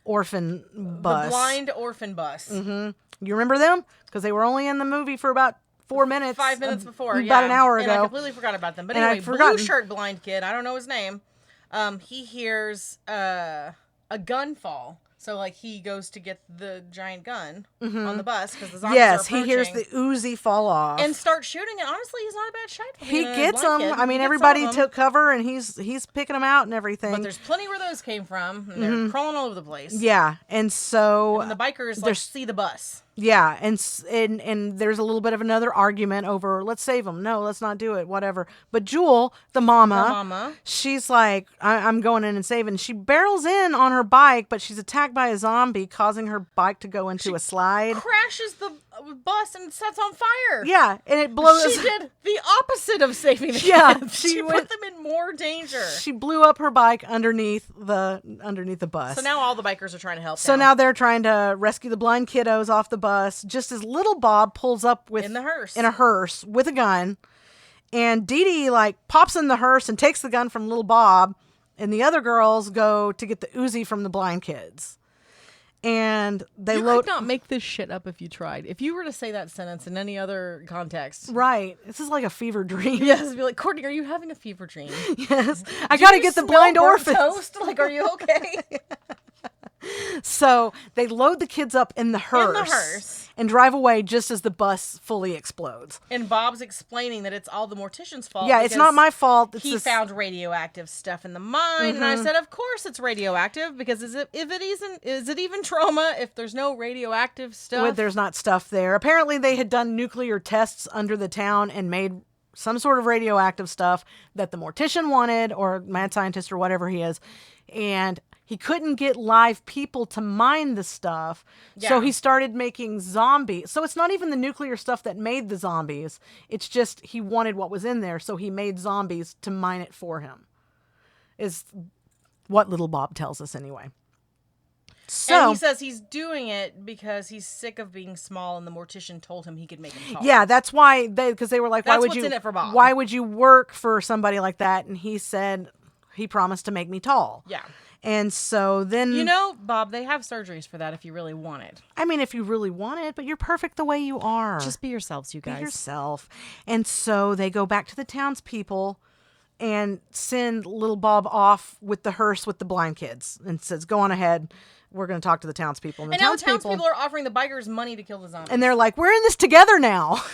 orphan bus. the blind orphan bus. Mm-hmm. You remember them? Because they were only in the movie for about 4 minutes. 5 minutes before, About an hour And I ago. completely forgot about them. But And I'd anyway, blue forgotten. shirt blind kid, I don't know his name. He hears a gun fall. So, like, he goes to get the giant gun on the bus because the zombies Yes, are he hears approaching. the Uzi fall off. And start shooting, and honestly, he's not a bad shot. For he being a gets blind them. kid. I mean, He gets everybody all of them. took cover, and he's picking them out and everything. But there's plenty where those came from. And they're crawling all over the place. Yeah, and so And the bikers, like, there's- see the bus. yeah, and there's a little bit of another argument over let's save them. No, let's not do it. Whatever. But Jewel, the mama, she's like, I'm going in and saving. She barrels in on her bike, but she's attacked by a zombie, causing her bike to go into a slide. Crashes the bus and sets on fire. Yeah, and it blows. She did the opposite of saving the Yeah, kids. she She went- put them in more danger. She blew up her bike underneath the bus. So now all the bikers are trying to help. So now they're trying to rescue the blind kiddos off the bus. Just as little Bob pulls up with in the hearse. in a hearse with a gun, and Dee Dee like pops in the hearse and takes the gun from little Bob and the other girls go to get the Uzi from the blind kids. And they You load. could not make this shit up if you tried. If you were to say that sentence in any other context. Right. This is like a fever dream. Yes, it'd be like, Courtney, are you having a fever dream? Yes. I got to get the blind orphans. Toast? Like, are you okay? So they load the kids up in the hearse and drive away just as the bus fully explodes. And Bob's explaining that it's all the mortician's fault. Yeah, it's not my fault. He found radioactive stuff in the mine, and I said, "Of course it's radioactive because is it even trauma if there's no radioactive stuff? Well, there's not stuff there. Apparently, they had done nuclear tests under the town and made some sort of radioactive stuff that the mortician wanted, or mad scientist, or whatever he is, and he couldn't get live people to mine the stuff, so he started making zombies. So it's not even the nuclear stuff that made the zombies. It's just he wanted what was in there, so he made zombies to mine it for him. Is what little Bob tells us anyway. So and he says he's doing it because he's sick of being small, and the mortician told him he could make him tall. Yeah, that's why because they were like, That's what's in it for Bob. Why would you work for somebody like that? And he said he promised to make me tall. Yeah. And so then... You know, Bob, they have surgeries for that if you really want it. I mean, if you really want it, but you're perfect the way you are. Just be yourselves, you guys. Be yourself. And so they go back to the townspeople and send little Bob off with the hearse with the blind kids and says, go on ahead. We're going to talk to the townspeople. And now the townspeople are offering the bikers money to kill the zombies. And they're like, we're in this together now.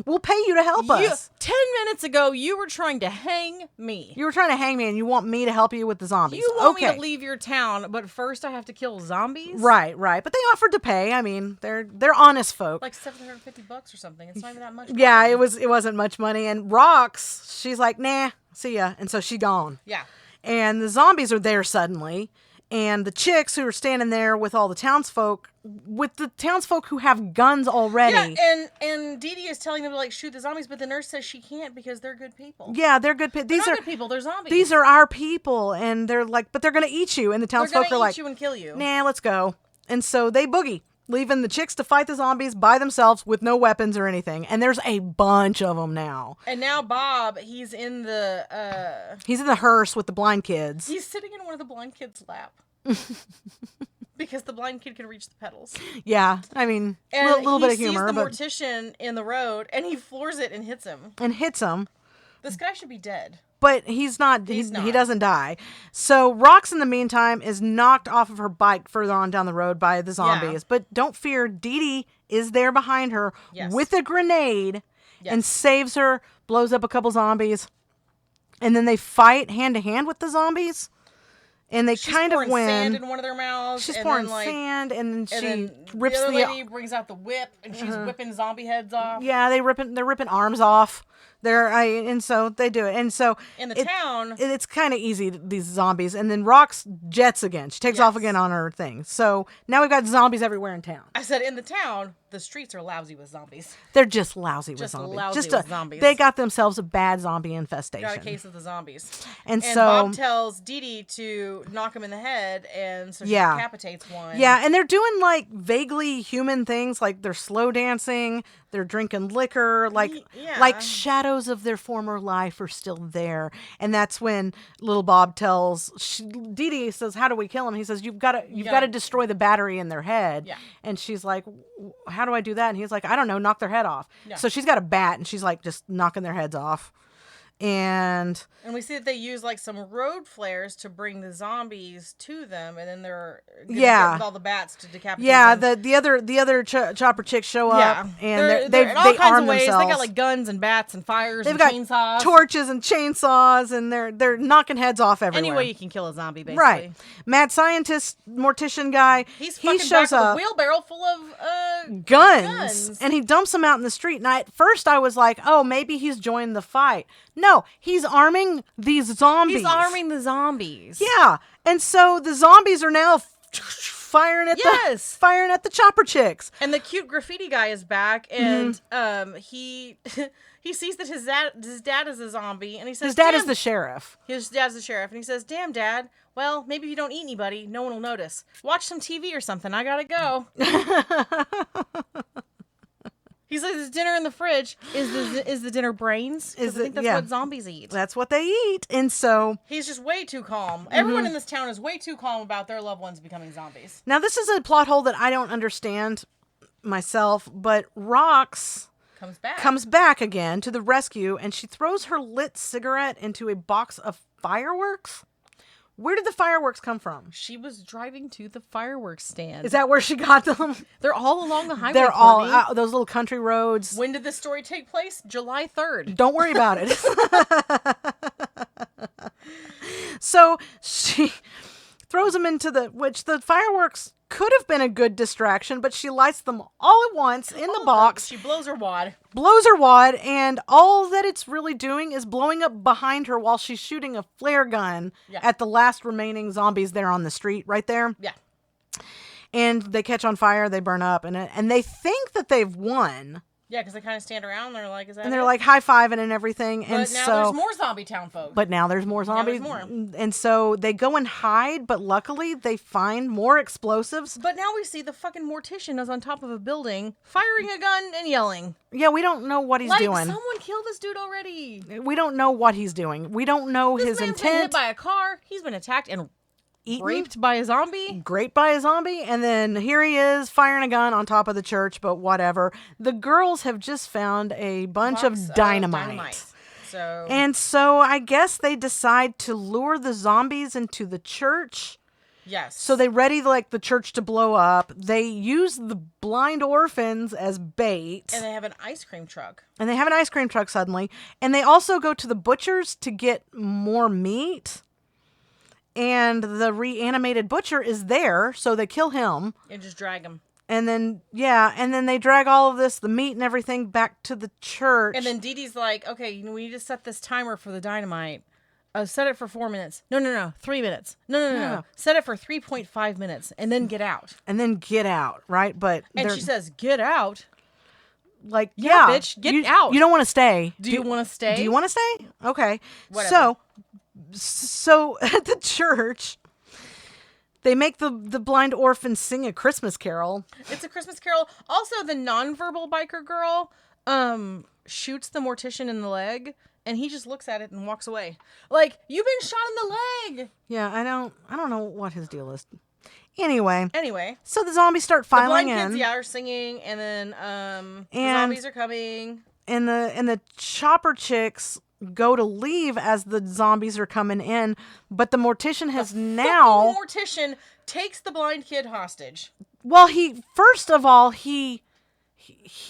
We'll pay you to help us. 10 minutes ago, you were trying to hang me. You were trying to hang me, and you want me to help you with the zombies. You want me to leave your town, but first I have to kill zombies? Right. But they offered to pay. I mean, they're honest folk. Like $750 or something. It's not even that much. Yeah, it wasn't much money. And Rox, she's like, nah, see ya. And so she's gone. Yeah. And the zombies are there suddenly. And the chicks who are standing there with all the townsfolk, who have guns already. Yeah, and Dee Dee is telling them to like shoot the zombies, but the nurse says she can't because they're good people. Yeah, they're good people. They're not good people, they're zombies. These are our people, and they're like, but they're gonna eat you. And the townsfolk are like, eat you and kill you. Nah, let's go. And so they boogie, leaving the chicks to fight the zombies by themselves with no weapons or anything. And there's a bunch of them now. And now Bob, he's in the hearse with the blind kids. He's sitting in one of the blind kids' lap. Because the blind kid can reach the pedals. Yeah, I mean, a little bit of humor. And he sees the mortician in the road, and he floors it and hits him. This guy should be dead. But he's not. He doesn't die. So Rox, in the meantime, is knocked off of her bike further on down the road by the zombies. Yeah. But don't fear, Dee Dee is there behind her with a grenade and saves her, blows up a couple zombies. And then they fight hand to hand with the zombies. And they kind of win. She's pouring sand in one of their mouths. She's pouring sand, and then she rips the other lady brings out the whip, and she's whipping zombie heads off. Yeah, they're ripping arms off. And so they do it. And so in the town, it's kind of easy, these zombies. And then Rox jets again. She takes off again on her thing. So now we've got zombies everywhere in town. I said in the town, the streets are lousy with zombies. They're just lousy with zombies. They got themselves a bad zombie infestation. Got a case of the zombies. And so Bob tells Dee Dee to knock him in the head, and so she decapitates one. Yeah, and they're doing like vaguely human things, like they're slow dancing, they're drinking liquor, like shadows of their former life are still there. And that's when little Bob tells Dee Dee says, "How do we kill him?" He says, "You've got to destroy the battery in their head." Yeah. And she's like, "How do I do that?" And he's like, "I don't know, knock their head off." Yeah. So she's got a bat, and she's like just knocking their heads off. And we see that they use like some road flares to bring the zombies to them, and then they're with all the bats to decapitate them. the other chopper chicks show up, and they arm themselves. They got like guns and bats and fires. They've got chainsaws, torches and chainsaws, and they're knocking heads off everywhere. Any way you can kill a zombie, basically. Right. Mad scientist mortician guy. He shows up with a wheelbarrow full of guns, and he dumps them out in the street. And at first I was like, oh, maybe he's joined the fight. No, he's arming these zombies. He's arming the zombies. Yeah. And so the zombies are now firing at the chopper chicks. And the cute graffiti guy is back, and he sees that his dad is a zombie, and he says his dad is the sheriff. His dad's the sheriff, and he says, "Damn, Dad. Well, maybe if you don't eat anybody, no one will notice. Watch some TV or something. I gotta go." He's like, there's dinner in the fridge. Is the dinner brains? I think that's what zombies eat. That's what they eat. And so... He's just way too calm. Everyone in this town is way too calm about their loved ones becoming zombies. Now, this is a plot hole that I don't understand myself, but Rox... comes back again to the rescue, and she throws her lit cigarette into a box of fireworks. Where did the fireworks come from? She was driving to the fireworks stand. Is that where she got them? They're all along the highway. They're all those little country roads. When did this story take place? July 3rd. Don't worry about it. So she throws them into which the fireworks could have been a good distraction, but she lights them all at once in the box. She blows her wad. And all that it's really doing is blowing up behind her while she's shooting a flare gun at the last remaining zombies there on the street right there. Yeah. And they catch on fire, they burn up, and they think that they've won. Yeah, because they kind of stand around and they're like, is that And they're like high-fiving and everything. But and now so, there's more Zombietown folk. But now there's more zombies. And so they go and hide, but luckily they find more explosives. But now we see the fucking mortician is on top of a building, firing a gun and yelling. Yeah, we don't know what he's doing. Someone killed this dude already. We don't know what he's doing. We don't know his This man's been intent. hit by a car. He's been attacked and Eaten, raped by a zombie. Raped by a zombie, and then here he is firing a gun on top of the church, but whatever. The girls have just found a bunch of dynamite. And so I guess they decide to lure the zombies into the church. Yes. So they ready the church to blow up. They use the blind orphans as bait. And they have an ice cream truck. Suddenly. And they also go to the butcher's to get more meat. And the reanimated butcher is there, so they kill him. And just drag him. And then, they drag all of this, the meat and everything, back to the church. And then Dee Dee's like, okay, we need to set this timer for the dynamite. Set it for 4 minutes. No, 3 minutes. No. Set it for 3.5 minutes, and then get out. Right? But and she says, get out? Like, yeah bitch, get out. You don't want to stay. Do you want to stay? Do you want to stay? Okay. Whatever. So at the church, they make the blind orphan sing a Christmas carol. It's a Christmas carol. Also, the nonverbal biker girl shoots the mortician in the leg, and he just looks at it and walks away. Like, you've been shot in the leg. Yeah, I don't know what his deal is. Anyway, so the zombies start filing in. The blind kids, are singing, and then the zombies are coming. And the chopper chicks go to leave as the zombies are coming in, but the mortician has now... The mortician takes the blind kid hostage. Well, he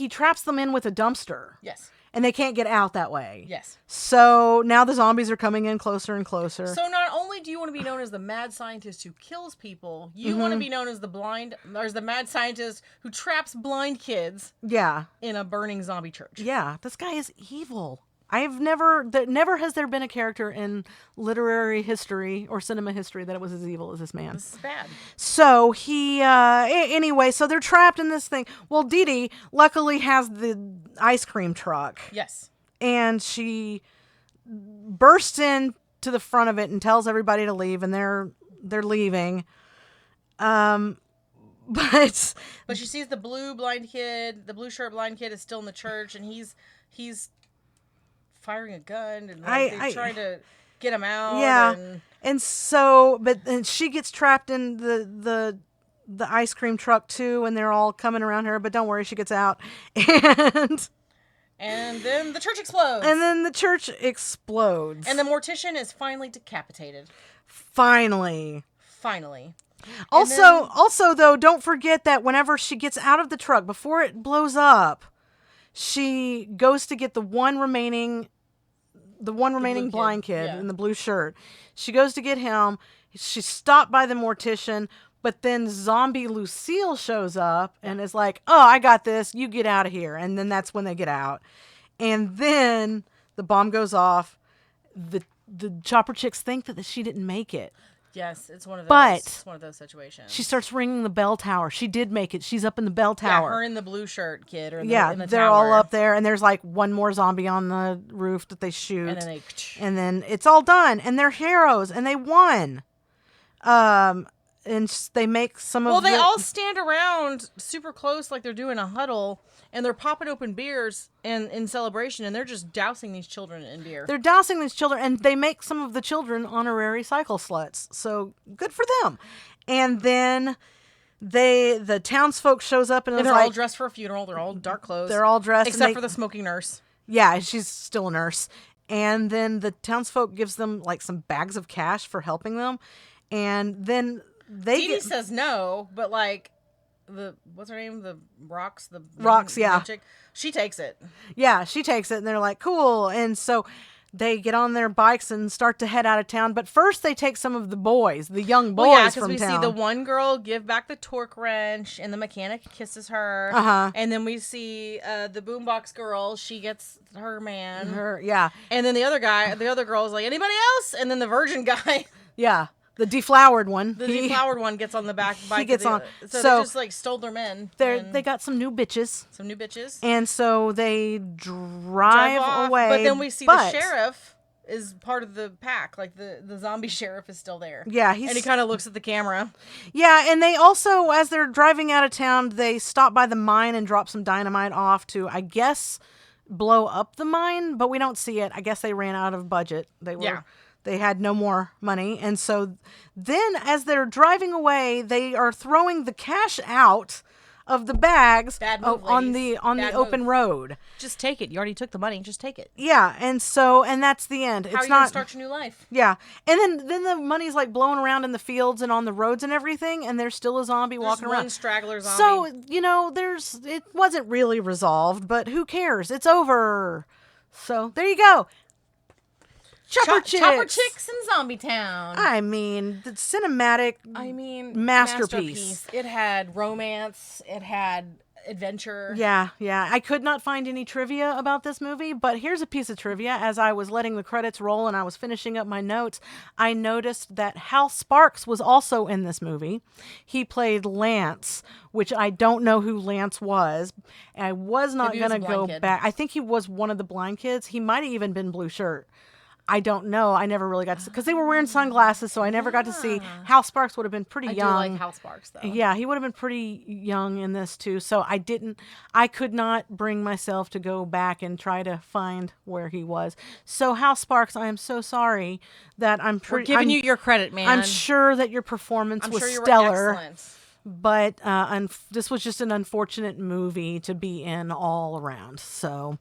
traps them in with a dumpster. Yes. And they can't get out that way. Yes. So now the zombies are coming in closer and closer. So not only do you want to be known as the mad scientist who kills people, you want to be known as the mad scientist who traps blind kids. Yeah. In a burning zombie church. Yeah. This guy is evil. Never has there been a character in literary history or cinema history that it was as evil as this man. This is bad. So anyway, so they're trapped in this thing. Well, Dee Dee luckily has the ice cream truck. Yes. And she bursts in to the front of it and tells everybody to leave, and they're leaving. But she sees the blue shirt blind kid is still in the church, and he's firing a gun, and they're trying to get him out. Yeah. And so, but she gets trapped in the ice cream truck too, and they're all coming around her, but don't worry, she gets out. And then the church explodes. And the mortician is finally decapitated. Finally. Also, though, don't forget that whenever she gets out of the truck, before it blows up, she goes to get the one remaining blind kid in the blue shirt. She goes to get him. She's stopped by the mortician, but then zombie Lucille shows up and is like, "Oh, I got this. You get out of here." And then that's when they get out. And then the bomb goes off. The chopper chicks think that she didn't make it. Yes, it's one of those. But it's one of those situations. She starts ringing the bell tower. She did make it. She's up in the bell tower. Yeah, her and the blue shirt kid are in the they're tower. all up there, and there's like one more zombie on the roof that they shoot. And then it's all done, and they're heroes, and they won. and they make some of Well, they the, all stand around super close like they're doing a huddle, and they're popping open beers in celebration, and they're just dousing these children in beer. they're dousing these children, and they make some of the children honorary cycle sluts. So good for them. And then the townsfolk shows up and, And is they're like, all dressed for a funeral. They're all dark clothes. they're all dressed, and except they- for the smoking nurse. Yeah, she's still a nurse. And then the townsfolk gives them like some bags of cash for helping them. And then they Dee Dee get, says no, but like what's her name? The Rocks, Rocks, yeah. chick. She takes it. yeah, she takes it and they're like, cool. And so they get on their bikes and start to head out of town. But first they take some of the boys, the young boys Well, yeah, from we town. see the one girl give back the torque wrench, and the mechanic kisses her. And then we see the boombox girl. She gets her man. Yeah. And then the other girl is like, anybody else? And then the virgin guy, Yeah. The deflowered one. the deflowered one, gets on the back bike. He gets on. So, So they just like stole their men. They got some new bitches. some new bitches. And so they drive off, away. But then we see the sheriff is part of the pack. Like the zombie sheriff is still there. Yeah, and he kind of looks at the camera. Yeah, and they also, as they're driving out of town, they stop by the mine and drop some dynamite off to, I guess, blow up the mine, but we don't see it. I guess they ran out of budget. They had no more money. And so then as they're driving away, they are throwing the cash out of the bags Bad move, on ladies. the Bad open move. road. Just take it. You already took the money. Just take it. Yeah, and that's the end. How It's are you gonna not start your new life? Yeah. And then the money's like blowing around in the fields and on the roads and everything, and there's still a zombie walking One around. straggler zombie. So, it wasn't really resolved, but who cares? It's over. So there you go. Chopper Chicks in Zombietown. I mean, the cinematic masterpiece. It had romance. It had adventure. Yeah. I could not find any trivia about this movie, but here's a piece of trivia. As I was letting the credits roll and I was finishing up my notes, I noticed that Hal Sparks was also in this movie. He played Lance, which I don't know who Lance was. I was not Maybe he was going to a go blind kid. back. I think he was one of the blind kids. He might have even been Blue Shirt. I don't know. I never really got to see, because they were wearing sunglasses, so I never got to see. Hal Sparks would have been pretty I young. do like Hal Sparks though. Yeah, he would have been pretty young in this too. So I could not bring myself to go back and try to find where he was. So Hal Sparks, I am so sorry that We're giving you your credit, man. I'm sure that your performance I'm was sure you were stellar. excellent. But this was just an unfortunate movie to be in all around. So,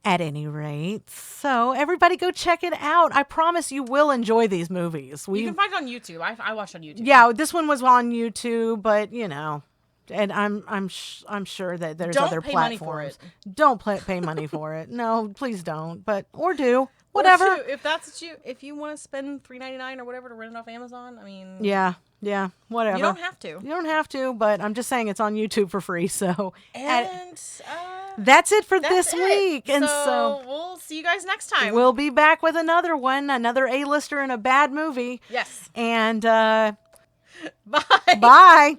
at any rate, so everybody go check it out. I promise you will enjoy these movies. You can find it on YouTube. I watched on YouTube. Yeah, this one was on YouTube, but and I'm sure that there's Don't other pay money platforms. for Don't pay money for it. No, please don't. But or do whatever. If you want to spend $3.99 or whatever to rent it off Amazon, I mean, Yeah, whatever. you don't have to. You don't have to, but I'm just saying it's on YouTube for free. So And that's it for that's this it. week. And so we'll see you guys next time. we'll be back with another one, another A-lister in a bad movie. Yes. And Bye. bye.